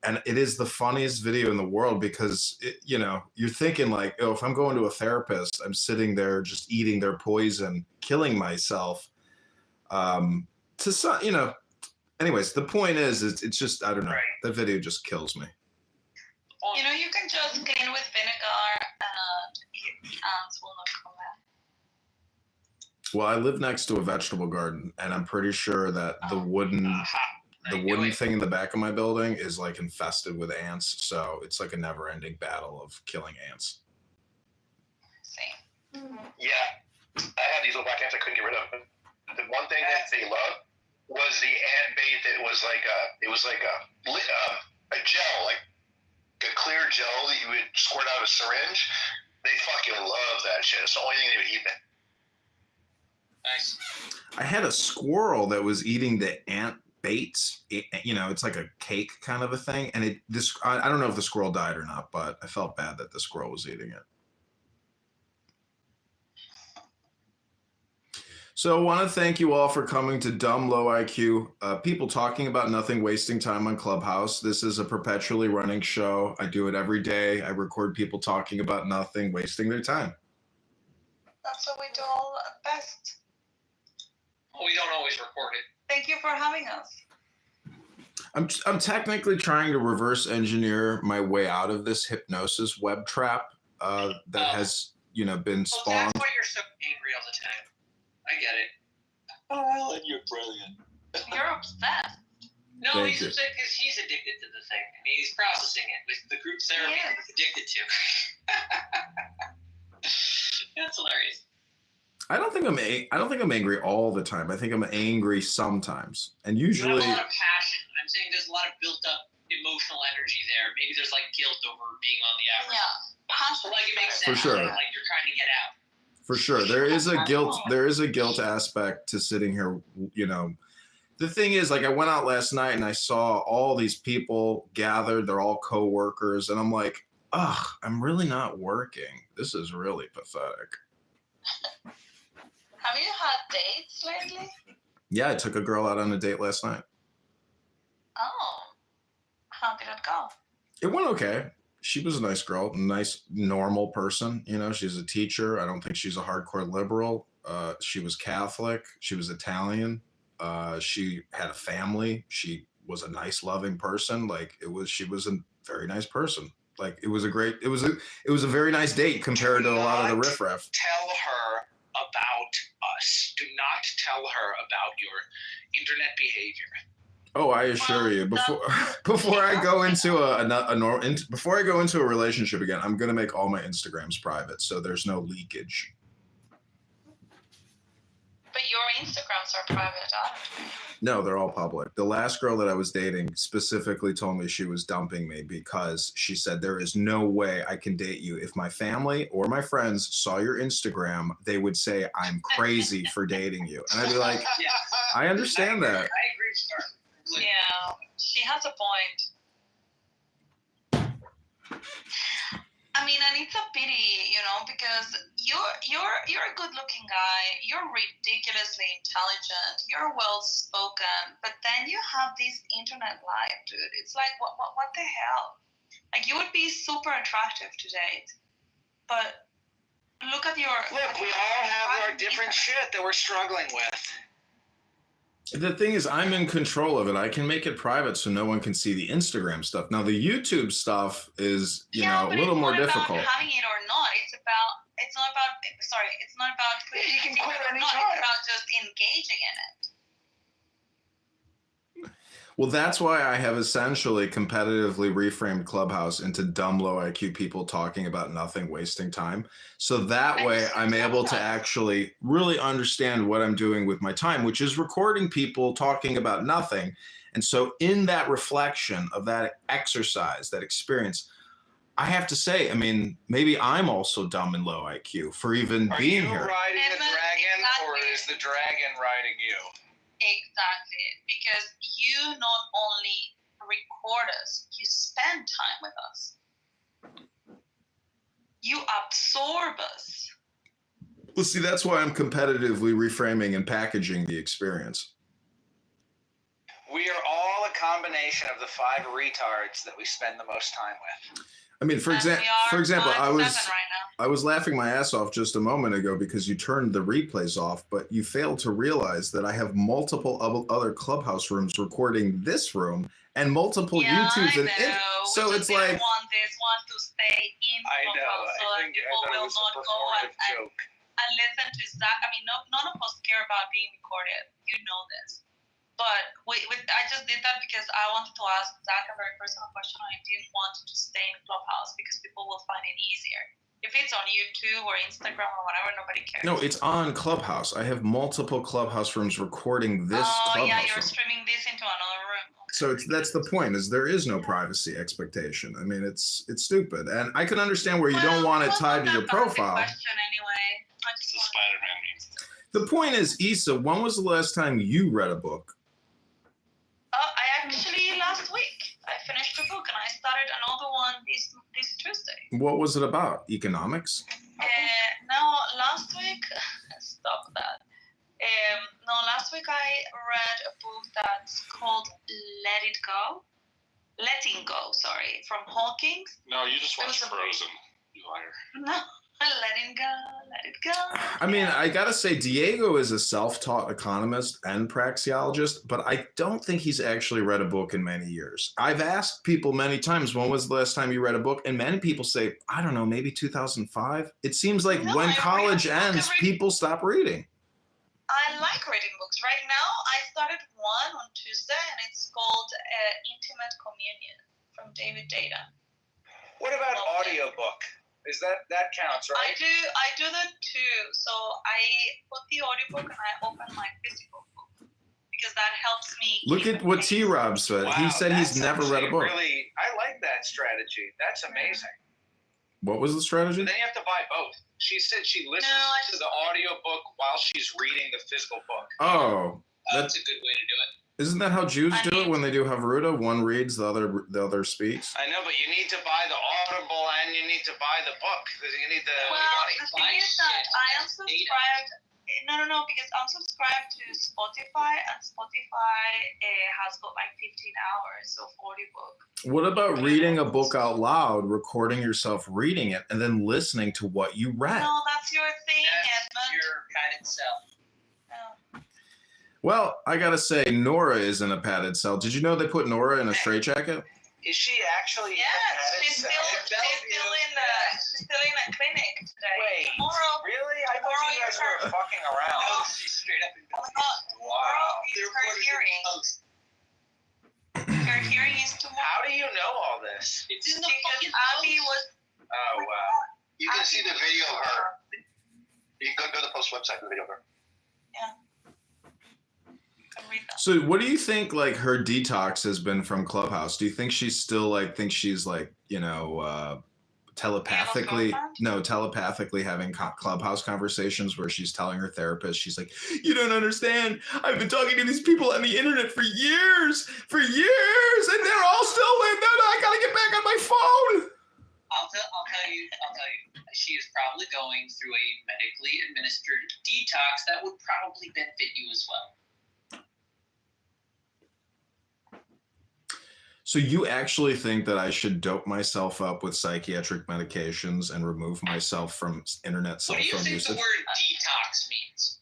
And it is the funniest video in the world because you're thinking like, oh, if I'm going to a therapist, I'm sitting there just eating their poison, killing myself. Anyways, the point is, it's just, I don't know. That video just kills me. You know, you can just clean with vinegar and ants will not come back. Well, I live next to a vegetable garden, and I'm pretty sure that the wooden thing in the back of my building is like infested with ants. So it's like a never-ending battle of killing ants. See. Yeah, I had these little black ants I couldn't get rid of. The one thing that they loved was the ant bait that was like a gel, like a clear gel that you would squirt out a syringe. They fucking love that shit. It's the only thing they would eat. Nice. I had a squirrel that was eating the ant baits. It's like a cake kind of a thing. And I don't know if the squirrel died or not, but I felt bad that the squirrel was eating it. So I want to thank you all for coming to Dumb Low IQ, people talking about nothing, wasting time on Clubhouse. This is a perpetually running show. I do it every day. I record people talking about nothing, wasting their time. That's what we do all best. We don't always record it. Thank you for having us. I'm technically trying to reverse engineer my way out of this hypnosis web trap that has, been Well, spawned. that's why you're so angry all the time. I get it. Oh, Alan, you're brilliant. You're upset. No, Thank he's you. upset because he's addicted to the thing. I mean, he's processing it with the group therapy Yes. he's addicted to. That's hilarious. I don't think I'm angry all the time. I think I'm angry sometimes, and You usually. have a lot of passion. I'm saying there's a lot of built up emotional energy there. Maybe there's like guilt over being on the average. Yeah. Passion. Like it makes For sense. sure. Like you're trying to get out. For sure. There is a guilt aspect to sitting here, The thing is, like, I went out last night and I saw all these people gathered. They're all coworkers. And I'm like, ugh, I'm really not working. This is really pathetic. Have you had dates lately? Yeah, I took a girl out on a date last night. Oh. How did it go? It went okay. She was a nice girl, nice, normal person. She's a teacher. I don't think she's a hardcore liberal. She was Catholic. She was Italian. She had a family. She was a nice, loving person. She was a very nice person. It was a very nice date compared to a lot of the riffraff. Tell her about us. Do not tell her about your internet behavior. Oh, I assure you, before I go into before I go into a relationship again, I'm gonna make all my Instagrams private, so there's no leakage. But your Instagrams are private, aren't they? No, they're all public. The last girl that I was dating specifically told me she was dumping me because she said, there is no way I can date you. If my family or my friends saw your Instagram, they would say I'm crazy for dating you. And I'd be like, Yeah. I understand that. I agree with her. Yeah, she has a point. I mean, and it's a pity, because you're a good-looking guy. You're ridiculously intelligent. You're well-spoken, but then you have this internet life, dude. It's like, what the hell? Like, you would be super attractive to date, but look at your. Look, we all have our different shit that we're struggling with. The thing is, I'm in control of it. I can make it private so no one can see the Instagram stuff. Now, the YouTube stuff is, a little more difficult. It's not about having it or not. It's not about You can quit or not. anytime. It's about just engaging in it. Well, that's why I have essentially competitively reframed Clubhouse into dumb, low IQ people talking about nothing, wasting time. So that way I'm able to actually really understand what I'm doing with my time, which is recording people talking about nothing. And so in that reflection of that exercise, that experience, I have to say, I mean, maybe I'm also dumb and low IQ for even Are being you here. riding the Emma, dragon, or exactly. is the dragon riding you? Exactly, because you not only record us, you spend time with us. You absorb us. Well, see, that's why I'm competitively reframing and packaging the experience. We are all a combination of the 5 retards that we spend the most time with. I mean, for And we are example, 5'7" right now. I was laughing my ass off just a moment ago because you turned the replays off, but you failed to realize that I have multiple other Clubhouse rooms recording this room and multiple YouTubes. I And know. so we it's just didn't like, want this one to stay in I know. Clubhouse so I that think people it will was a not go performative and joke. listen to Zach. I mean, none of us care about being recorded. You know this. But I just did that because I wanted to ask Zach a very personal question. I didn't want to just stay in Clubhouse because people will find it easier. If it's on YouTube or Instagram or whatever, nobody cares. no, it's on Clubhouse. I have multiple Clubhouse rooms recording this Oh, yeah, Clubhouse you're room. streaming this into another room. Okay. So that's the point, is there is no privacy expectation. I mean, it's stupid. And I can understand where you don't want it tied to your profile. Question anyway. I just It's a wanted- Spider-Man meme. The point is, Issa, when was the last time you read a book? I actually last week I finished a book and I started another one this Tuesday. What was it about? Economics? No, last week stop that. No, last week I read a book that's called Letting Go, sorry, from Hawkins. No, you just watched watched Frozen, you liar. No, letting go, let it go. I mean, I gotta say, Diego is a self-taught economist and praxeologist, but I don't think he's actually read a book in many years. I've asked people many times, when was the last time you read a book? And many people say, I don't know, maybe 2005. It seems like No, when I read college a book ends, every- people stop reading. I like reading books. Right now, I started one on Tuesday, and it's called Intimate Communion from David Data. What about audiobook? Is that counts, I right? do that too. So I put the audiobook and I open my physical book because that helps me. Look keep at what pace. T-Rob said. He said he's that's never read a actually book. Really, I like that strategy. That's amazing. What was the But strategy? then you have to buy both. She said she listens to the audiobook while she's reading the physical book. Oh, That's a good way to do it. isn't that how Jews I do it mean- when they do Havruta? One reads, the other speaks. I know, but you need to buy the Audible and you need to buy the book because you need the. Well, already the buy thing is that shit I am on Data. subscribed. No, because I'm subscribed to Spotify, and Spotify has got like 15 hours of audiobook. What about reading a book out loud, recording yourself reading it, and then listening to what you read? No, that's your thing, That's Edmund. your padded self. No. Well, I gotta say, Nora is in a padded cell. Did you know they put Nora in a straitjacket? Is she actually? Yes, she's still Bellevue. in a clinic today. Wait, Tomorrow, really? I thought you guys were fucking No, around. she's straight up in tomorrow is They're her reporting hearing. post. Her hearing is tomorrow. How do you know all this? It's in the Because fucking Abby post. was. Oh wow. You can see the video of her. You can go to the post website for the video of her. Can read that. So, what do you think? Like her detox has been from Clubhouse. Do you think she's still thinks she's telepathically? girlfriend? No, telepathically having Clubhouse conversations where she's telling her therapist, she's like, "You don't understand. I've been talking to these people on the internet for years, and they're all still in. No, I gotta get back on my phone." I'll tell you. She is probably going through a medically administered detox that would probably benefit you as well. So you actually think that I should dope myself up with psychiatric medications and remove myself from internet cell What do you phone think the usage? word detox means?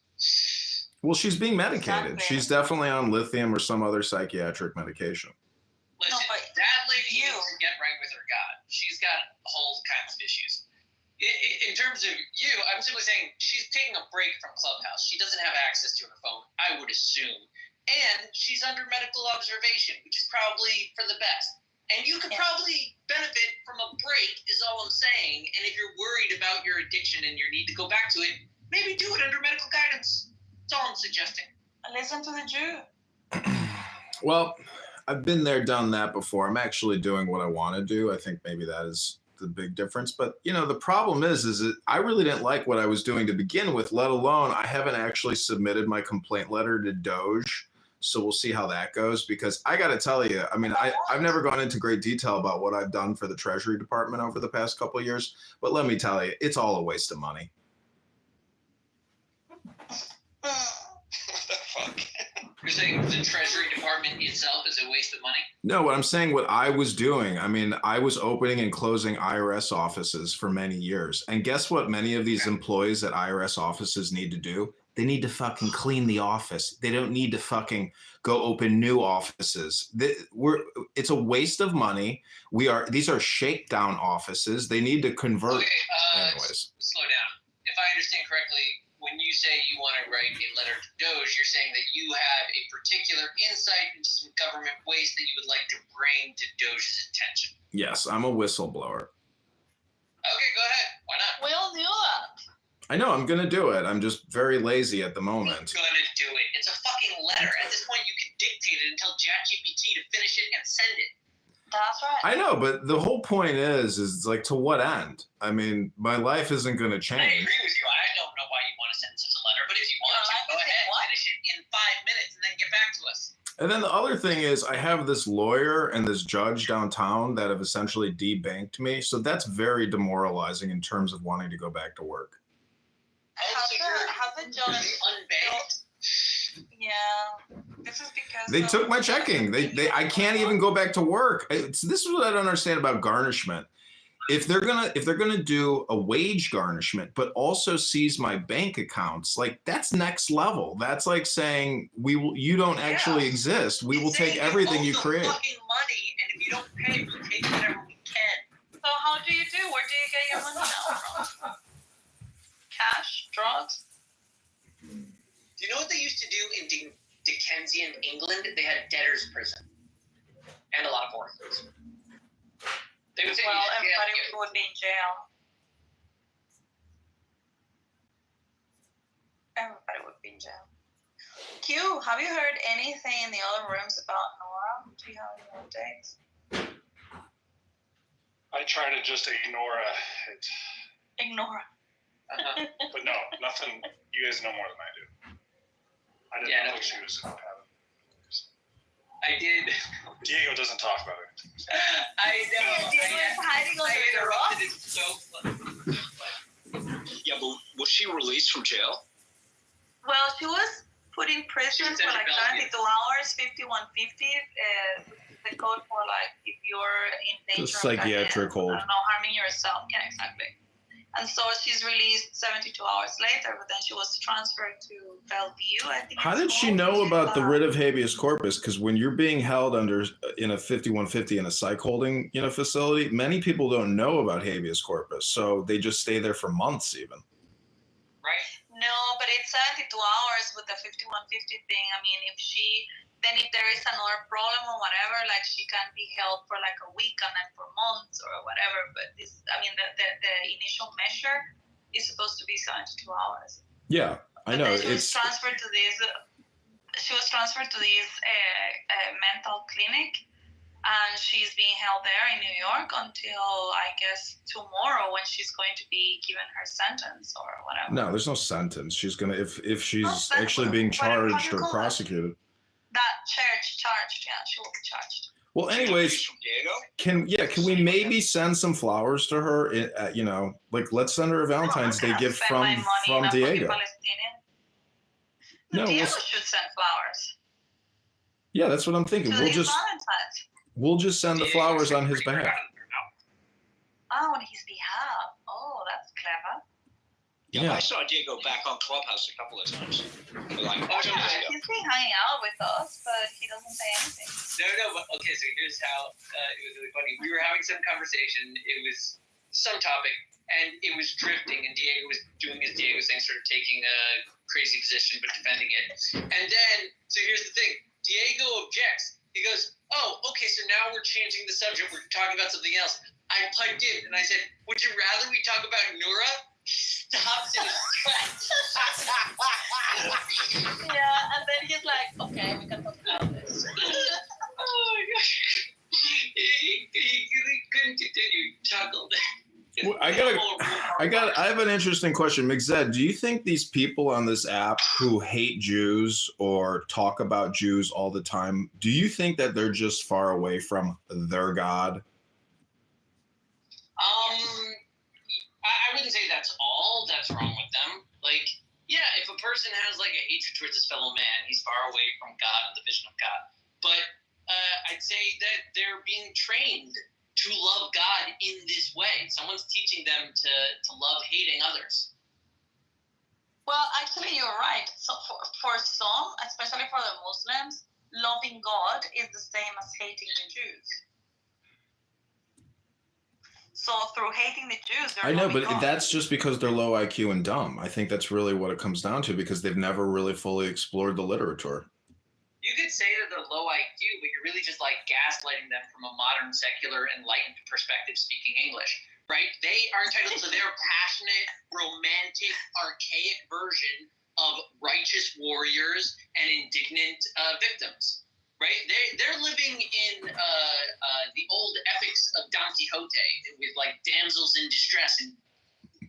Well, she's being medicated. Exactly. She's definitely on lithium or some other psychiatric medication. Listen, but that lady you- needs to get right with her God. She's got all kinds of issues. In terms of you, I'm simply saying she's taking a break from Clubhouse. She doesn't have access to her phone, I would assume. And she's under medical observation, which is probably for the best. And you could Yeah. probably benefit from a break, is all I'm saying. And if you're worried about your addiction and your need to go back to it, maybe do it under medical guidance. That's all I'm suggesting. Listen to the Jew. Well, I've been there, done that before. I'm actually doing what I want to do. I think maybe that is the big difference. But the problem is that I really didn't like what I was doing to begin with, let alone I haven't actually submitted my complaint letter to Doge. So we'll see how that goes, because I got to tell you, I mean, I've never gone into great detail about what I've done for the Treasury Department over the past couple of years, but let me tell you, it's all a waste of money. What the fuck? You're saying the Treasury Department itself is a waste of money? No, what I'm saying, what I was doing, I mean, I was opening and closing IRS offices for many years. And guess what many of these employees at IRS offices need to do? They need to fucking clean the office. They don't need to fucking go open new offices. It's a waste of money. These are shakedown offices. They need to convert. Okay, anyways. slow down. If I understand correctly, when you say you want to write a letter to Doge, you're saying that you have a particular insight into some government waste that you would like to bring to Doge's attention. Yes, I'm a whistleblower. Okay, go ahead. Why not? We'll do that. I know, I'm going to do it. I'm just very lazy at the moment. You're gonna do it. It's a fucking letter. At this point, you can dictate it and tell ChatGPT to finish it and send it. That's right. I know, but the whole point is like, to what end? I mean, my life isn't going to I change. agree with you. I don't know why you want to send such a letter, but if you want to, go ahead, finish it in 5 minutes, and then get back to us. And then the other thing is, I have this lawyer and this judge downtown that have essentially debanked me. So that's very demoralizing in terms of wanting to go back to work. Have the judge unbanked? Yeah, this is because They took my checking. I can't even go back to work. This is what I don't understand about garnishment. If they're gonna do a wage garnishment, but also seize my bank accounts, like, that's next level. That's like saying you don't actually exist. We will take everything you create. Fucking money, and if you don't pay, we'll take whatever we can. So how do you do? Where do you get your money now from? Cash, drugs. Do you know what they used to do in Dickensian England? They had debtor's prison and a lot of orphans. They would say, Well, everybody would be in jail. Everybody would be in jail. Q, have you heard anything in the other rooms about Nora? Do you have any updates? I try to just ignore it, Ignore. but no, nothing. You guys know more than I do. I didn't know she was in the cabin. I did. Diego doesn't talk about it. I know. Diego is hiding I under the interrupted rock. it so funny. Yeah, but was she released from jail? Well, she was put in prison She was for like rebellious. 72 hours, 5150. The code for like if you're in danger It's a of psychiatric hold. I don't know, harming yourself. Yeah, exactly. And so she's released 72 hours later, but then she was transferred to Bellevue, I think. How it's did she called. know about the writ of habeas corpus? Because when you're being held in a 5150 in a psych holding facility, many people don't know about habeas corpus, so they just stay there for months even. Right? No, but it's 72 hours with the 5150 thing. I mean, if there is another problem or whatever, like she can be held for like a week and then for months or whatever. But the initial measure is supposed to be 72 hours. Yeah, I But know. then she was transferred to this. She was transferred to this mental clinic, and she's being held there in New York until I guess tomorrow when she's going to be given her sentence or whatever. No, there's no sentence. She's gonna if she's No, actually being whatever charged you or call it. prosecuted. That charged. Yeah, she will be charged. Well, anyways, From Diego? can we maybe send some flowers to her? Like, let's send her a Valentine's Day gift from Diego. No, Diego should send flowers. Yeah, that's what I'm thinking. To We'll his just Valentine's. send the flowers on his behalf. Oh, on his behalf. Oh, that's clever. Yeah, Yeah. I saw Diego back on Clubhouse a couple of times. Like, Oh, no, yeah. He's been hanging out with us, but he doesn't say anything. No, but okay, so here's how it was really funny. We were having some conversation. It was some topic, and it was drifting, and Diego was doing his Diego thing, sort of taking a crazy position, but defending it. And then, so here's the thing. Diego objects. He goes, oh, okay, so now we're changing the subject. We're talking about something else. I piped in, and I said, would you rather we talk about Nura? He stops in his tracks. Yeah, and then he's like, okay, we can talk about this. Oh my gosh. He couldn't continue. He chuckled. I have an interesting question. McZed, do you think these people on this app who hate Jews or talk about Jews all the time, do you think that they're just far away from their God? I wouldn't say that's all that's wrong with them. Like, yeah, if a person has like a hatred towards his fellow man, he's far away from God and the vision of God. But I'd say that they're being trained to love God in this way. Someone's teaching them to love hating others. Well, actually, you're right. So for some, especially for the Muslims, loving God is the same as hating the Jews. So through hating the Jews, they're I know, loving but God. that's just because they're low IQ and dumb. I think that's really what it comes down to, because they've never really fully explored the literature. You could say that they're low IQ, but you're really just like gaslighting them from a modern, secular, enlightened perspective speaking English, right? They are entitled to their passionate, romantic, archaic version of righteous warriors and indignant victims, right? They're living in the old epics of Don Quixote with like damsels in distress and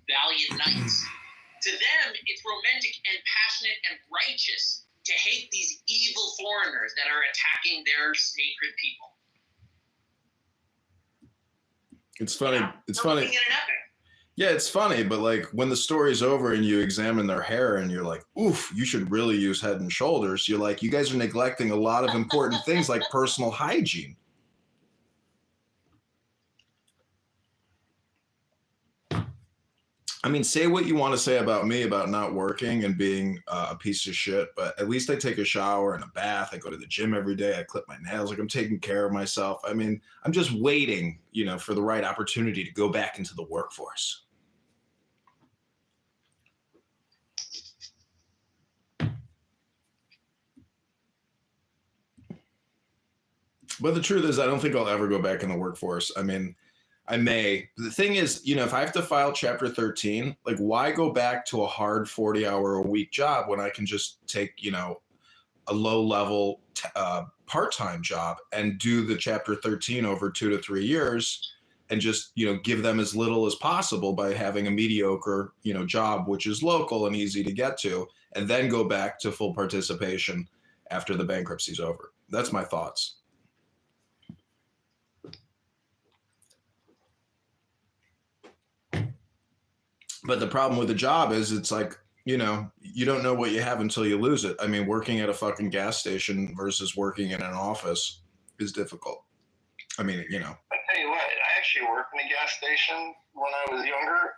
valiant knights. To them, it's romantic and passionate and righteous to hate these evil foreigners that are attacking their sacred people. It's funny. Yeah, It's they're funny. living in an epic. Yeah, it's funny, but like when the story's over and you examine their hair and you're like, oof, you should really use Head and Shoulders. You're like, you guys are neglecting a lot of important things like personal hygiene. I mean, say what you want to say about me about not working and being a piece of shit, but at least I take a shower and a bath. I go to the gym every day. I clip my nails. Like I'm taking care of myself. I mean, I'm just waiting, for the right opportunity to go back into the workforce. But the truth is, I don't think I'll ever go back in the workforce. I mean, I may. The thing is, if I have to file Chapter 13, like, why go back to a hard 40-hour-a-week job when I can just take, a low-level part-time job and do the Chapter 13 over 2 to 3 years and just, give them as little as possible by having a mediocre, job, which is local and easy to get to, and then go back to full participation after the bankruptcy's over. That's my thoughts. But the problem with the job is it's like, you don't know what you have until you lose it. I mean, working at a fucking gas station versus working in an office is difficult. I mean, I tell you what, I actually worked in a gas station when I was younger.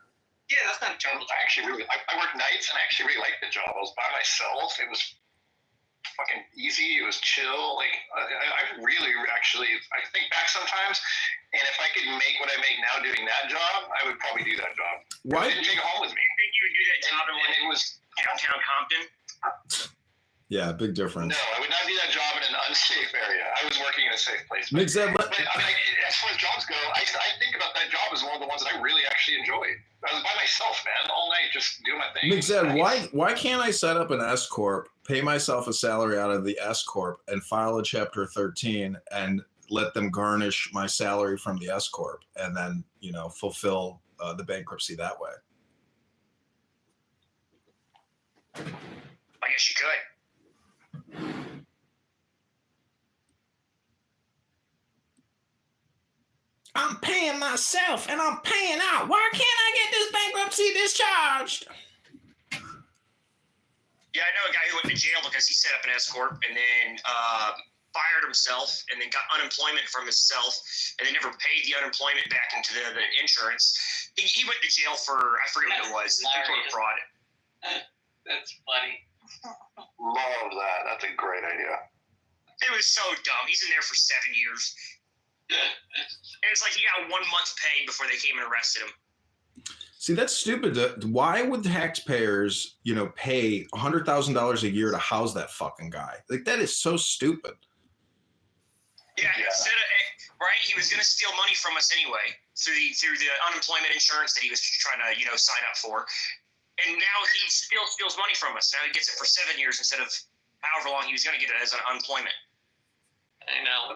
Yeah, that's not terrible. I worked nights and I actually really liked the job. I was by myself. It was fucking easy. It was chill. Like, I really actually, I think back sometimes, and if I could make what I make now doing that job, I would probably do that job. Why? I didn't take it home with me. I think you would do that job And it was downtown Compton. Yeah, big difference. No, I would not do that job in an unsafe area. I was working in a safe place. But I mean, as far as jobs go, I think about that job as one of the ones that I really actually enjoyed. I was by myself, man, all night, just doing my thing. McZed, why can't I set up an S Corp, pay myself a salary out of the S Corp, and file a Chapter 13 and let them garnish my salary from the S Corp and then, fulfill the bankruptcy that way? I guess you could. I'm paying myself and I'm paying out. Why can't I get this bankruptcy discharged? Yeah, I know a guy who went to jail because he set up an S corp and then fired himself and then got unemployment from himself and then never paid the unemployment back into the insurance. He went to jail for, I forget what it was, some sort of fraud. That's funny. Love that. That's a great idea. It was so dumb. He's in there for 7 years. And it's like he got 1 month pay before they came and arrested him. See, that's stupid. Why would taxpayers, pay $100,000 a year to house that fucking guy? Like, that is so stupid. Yeah, instead of, right, he was going to steal money from us anyway through the unemployment insurance that he was trying to, sign up for. And now he still steals money from us. Now he gets it for 7 years instead of however long he was going to get it as an unemployment. I know.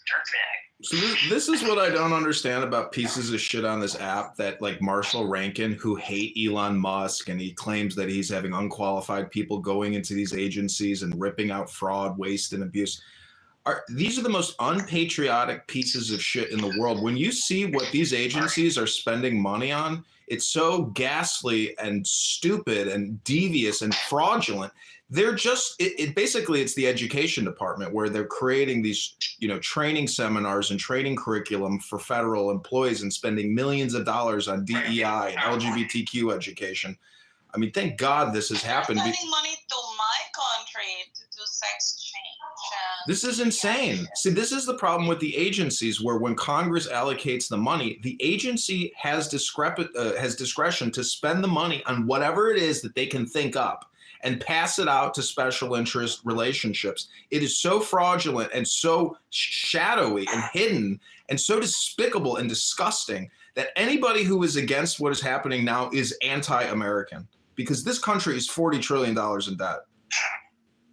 dirtbag. So this is what I don't understand about pieces of shit on this app that like Marshall Rankin, who hate Elon Musk, and he claims that he's having unqualified people going into these agencies and ripping out fraud, waste, and abuse. These are the most unpatriotic pieces of shit in the world. When you see what these agencies are spending money on, it's so ghastly and stupid and devious and fraudulent. They're just basically it's the education department where they're creating these, training seminars and training curriculum for federal employees and spending millions of dollars on DEI and LGBTQ education. I mean, thank God this has happened. They're sending money to my country to do sex change. This is insane. See, this is the problem with the agencies, where when Congress allocates the money, the agency has discretion to spend the money on whatever it is that they can think up and pass it out to special interest relationships. It is so fraudulent and so shadowy and hidden and so despicable and disgusting that anybody who is against what is happening now is anti-American, because this country is $40 trillion in debt.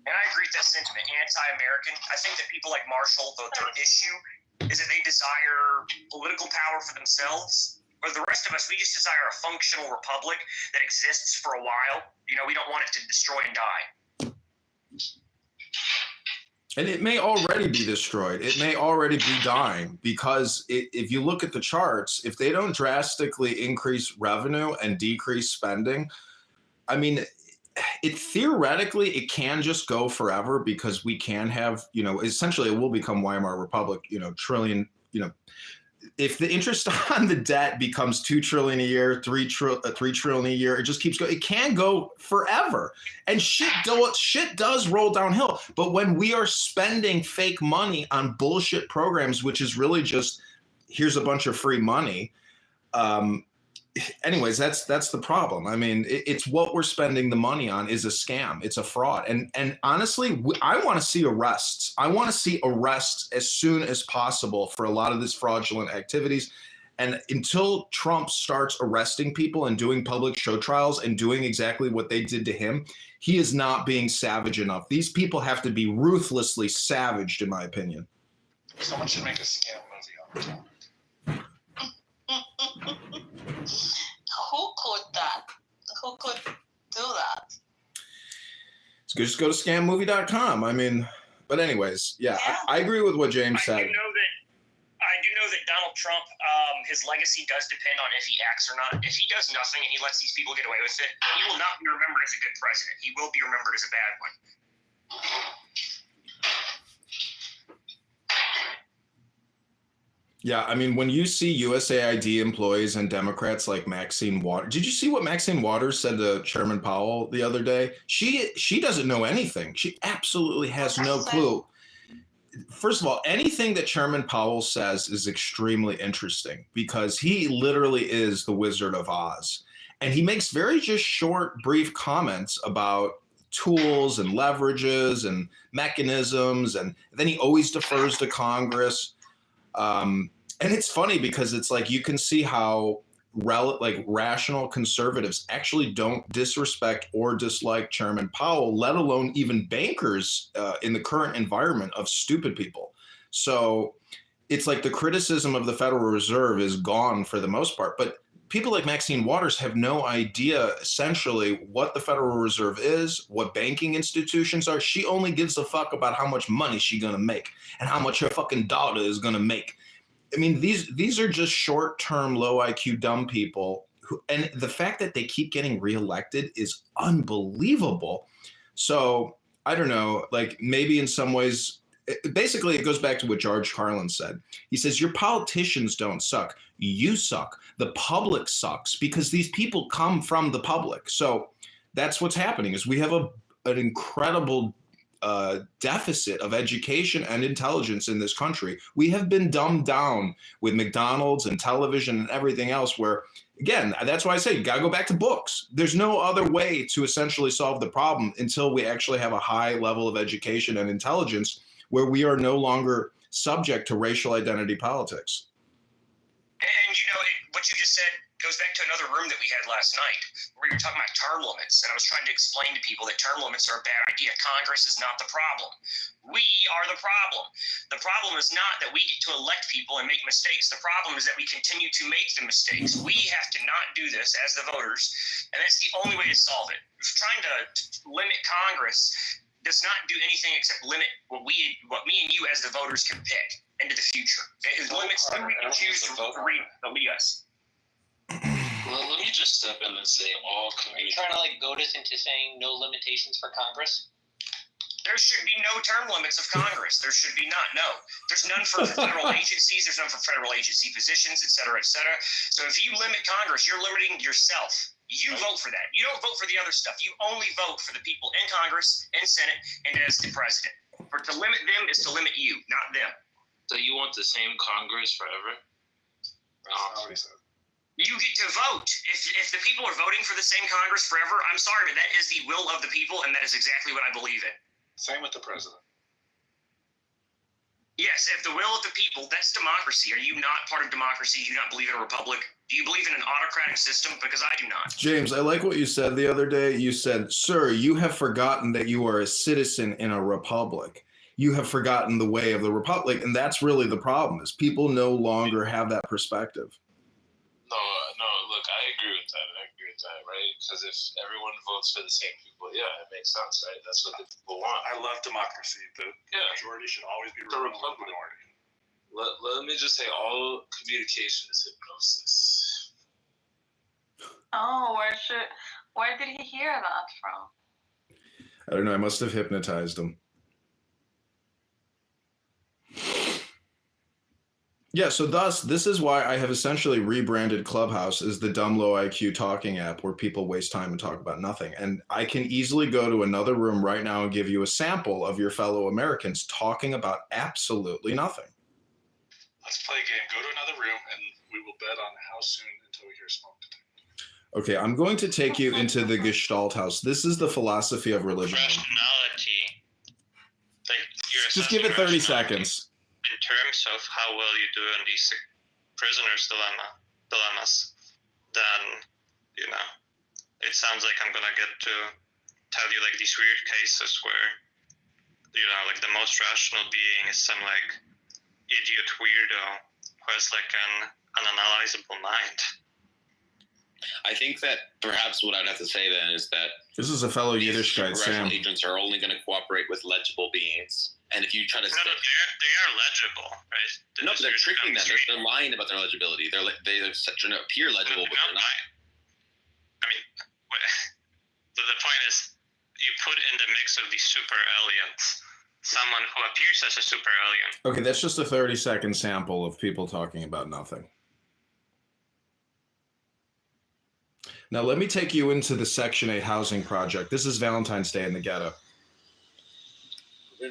And I agree with that sentiment, anti-American. I think that people like Marshall, their issue is that they desire political power for themselves. Where the rest of us, we just desire a functional republic that exists for a while. We don't want it to destroy and die. And it may already be destroyed. It may already be dying, because if you look at the charts, if they don't drastically increase revenue and decrease spending, I mean, theoretically, it can just go forever, because we can have, essentially it will become Weimar Republic, trillion, if the interest on the debt becomes $2 trillion a year, $3 trillion a year, it just keeps going. It can go forever, and shit does roll downhill. But when we are spending fake money on bullshit programs, which is really just here's a bunch of free money. Anyways, that's the problem. I mean, it's what we're spending the money on is a scam. It's a fraud. And honestly, I want to see arrests. I want to see arrests as soon as possible for a lot of this fraudulent activities. And until Trump starts arresting people and doing public show trials and doing exactly what they did to him, he is not being savage enough. These people have to be ruthlessly savaged, in my opinion. Someone should make a scam movie on it. Who could that? Who could do that? So just go to scammovie.com. I mean, but anyways, yeah. I agree with what James said. I do know that Donald Trump, his legacy does depend on if he acts or not. If he does nothing and he lets these people get away with it, he will not be remembered as a good president. He will be remembered as a bad one. Yeah, I mean, when you see USAID employees and Democrats like Maxine Waters, did you see what Maxine Waters said to Chairman Powell the other day? She doesn't know anything. She absolutely has no clue. First of all, anything that Chairman Powell says is extremely interesting, because he literally is the Wizard of Oz. And he makes very just short, brief comments about tools and leverages and mechanisms, and then he always defers to Congress. And it's funny because it's like you can see how rational conservatives actually don't disrespect or dislike Chairman Powell, let alone even bankers in the current environment of stupid people. So it's like the criticism of the Federal Reserve is gone for the most part. But people like Maxine Waters have no idea essentially what the Federal Reserve is, what banking institutions are. She only gives a fuck about how much money she's going to make and how much her fucking daughter is going to make. I mean, these are just short-term, low IQ, dumb people and the fact that they keep getting reelected is unbelievable. So I don't know, like maybe in some ways, basically it goes back to what George Carlin said. He says, your politicians don't suck. You suck. The public sucks because these people come from the public. So that's what's happening is we have an incredible deficit of education and intelligence in this country. We have been dumbed down with McDonald's and television and everything else where, again, that's why I say you got to go back to books. There's no other way to essentially solve the problem until we actually have a high level of education and intelligence where we are no longer subject to racial identity politics. And what you just said goes back to another room that we had last night where we were talking about term limits. And I was trying to explain to people that term limits are a bad idea. Congress is not the problem. We are the problem. The problem is not that we get to elect people and make mistakes. The problem is that we continue to make the mistakes. We have to not do this as the voters. And that's the only way to solve it. Trying to limit Congress does not do anything except limit what me and you as the voters can pick into the future. It limits who we can choose to lead us. Well, let me just step in and say all Are you trying to goad us into saying no limitations for Congress? There should be no term limits of Congress. There should be not. No. There's none for federal agencies. There's none for federal agency positions, et cetera, et cetera. So if you limit Congress, you're limiting yourself. You vote for that. You don't vote for the other stuff. You only vote for the people in Congress, in Senate, and as the president. For to limit them is to limit you, not them. So you want the same Congress forever? That's not what he said. You get to vote. If the people are voting for the same Congress forever, I'm sorry, but that is the will of the people, and that is exactly what I believe in. Same with the president. Yes, if the will of the people, that's democracy. Are you not part of democracy? Do you not believe in a republic? Do you believe in an autocratic system? Because I do not. James, I like what you said the other day. You said, "Sir, you have forgotten that you are a citizen in a republic. You have forgotten the way of the republic." And that's really the problem, is people no longer have that perspective. No, look, I agree with that, right? Because if everyone votes for the same people, yeah, it makes sense, right? That's what the people want. I love democracy. The majority should always be The ruled by the Republic. minority. Let me just say, all communication is hypnosis. Oh, where did he hear that from? I don't know. I must have hypnotized him. Yeah, so this is why I have essentially rebranded Clubhouse as the dumb low IQ talking app where people waste time and talk about nothing. And I can easily go to another room right now and give you a sample of your fellow Americans talking about absolutely nothing. Let's play a game. Go to another room and we will bet on how soon until we hear smoke detector. Okay, I'm going to take you into the Gestalt house. This is the philosophy of religion. Rationality. Just give it 30 seconds. In terms of how well you do in these prisoners' dilemmas, then, it sounds like I'm going to get to tell you these weird cases where, the most rational being is some idiot weirdo who has an unanalyzable mind. I think that perhaps what I'd have to say then is that This is a fellow Yiddish guy, Sam. agents are only going to cooperate with legible beings. And if you try to No, they are legible, right? no, but they're tricking them. They're lying about their legibility. They appear legible, but they're not. I mean, the point is, you put in the mix of these super aliens someone who appears as a super alien. Okay, that's just a 30-second sample of people talking about nothing. Now, let me take you into the Section 8 housing project. This is Valentine's Day in the ghetto. Yeah,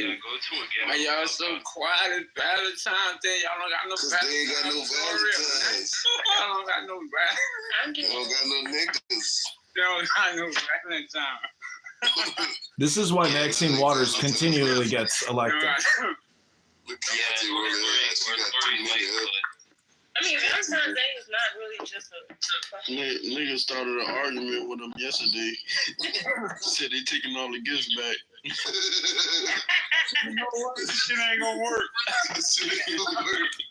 go to a ghetto. Why y'all so quiet at Valentine's Day? Y'all don't got no Valentine's. They ain't got no Valentine's. Y'all don't got no Valentine's. They don't got no niggas. They don't got no Valentine's. This is why Maxine Waters continually gets elected. Look at you over there. She got too many up. I mean, Valentine's Day is not really just a... Niggas started an argument with them yesterday. Said they taking all the gifts back. You know what? This shit ain't gonna work.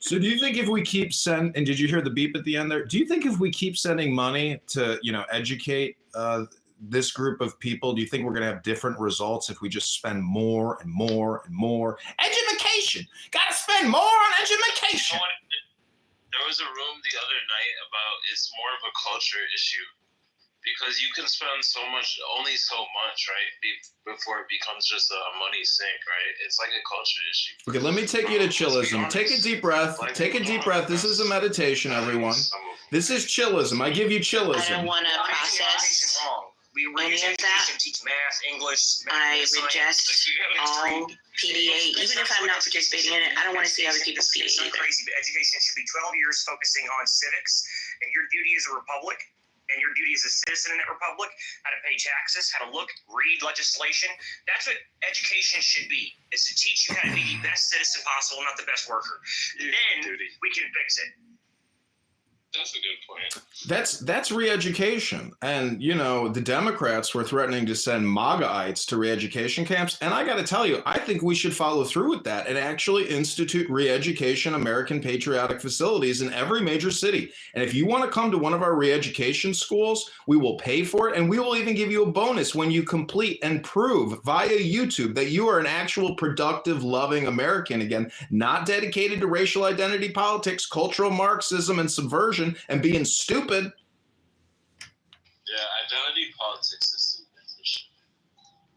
So do you think if we keep and did you hear the beep at the end there? Do you think if we keep sending money to, educate this group of people, do you think we're going to have different results if we just spend more and more and more? Education! Gotta spend more on education! There was a room the other night about it's more of a culture issue because you can spend only so much, right? Before it becomes just a money sink, right? It's like a culture issue. Okay, let me take you to chillism. Take a deep breath. Take a deep breath. This is a meditation, everyone. This is chillism. I give you chillism. I don't want to process any of that. Teach math, English, I reject all PDA, even if I'm not participating in it. I don't want to see other people's PDA It's either. crazy, but education should be 12 years focusing on civics and your duty as a republic and your duty as a citizen in that republic, how to pay taxes, how to look, read legislation. That's what education should be, is to teach you how to be the best citizen possible, not the best worker. Then we can fix it. That's a good point. That's re-education. And, you know, the Democrats were threatening to send MAGAites to re-education camps. And I got to tell you, I think we should follow through with that and actually institute re-education American patriotic facilities in every major city. And if you want to come to one of our re-education schools, we will pay for it. And we will even give you a bonus when you complete and prove via YouTube that you are an actual productive, loving American again, not dedicated to racial identity politics, cultural Marxism, and subversion, and being stupid. Yeah, identity politics is an issue.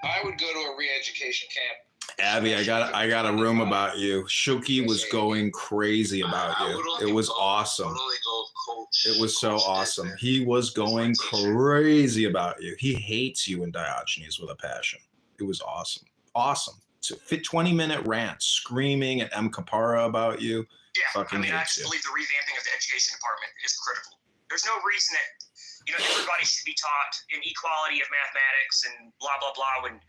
I would go to a re-education camp. Abby, I got a room about you. Shuki was going crazy about you. It was awesome. It was so awesome. He was going crazy about you. He hates you and Diogenes with a passion. It was awesome. Awesome. It's a 20-minute rant screaming at M. Kapara about you. Yeah, Fucking I mean, I hates just you. believe the revamping of the education department is critical. There's no reason that, you know, everybody should be taught inequality of mathematics and blah, blah, blah when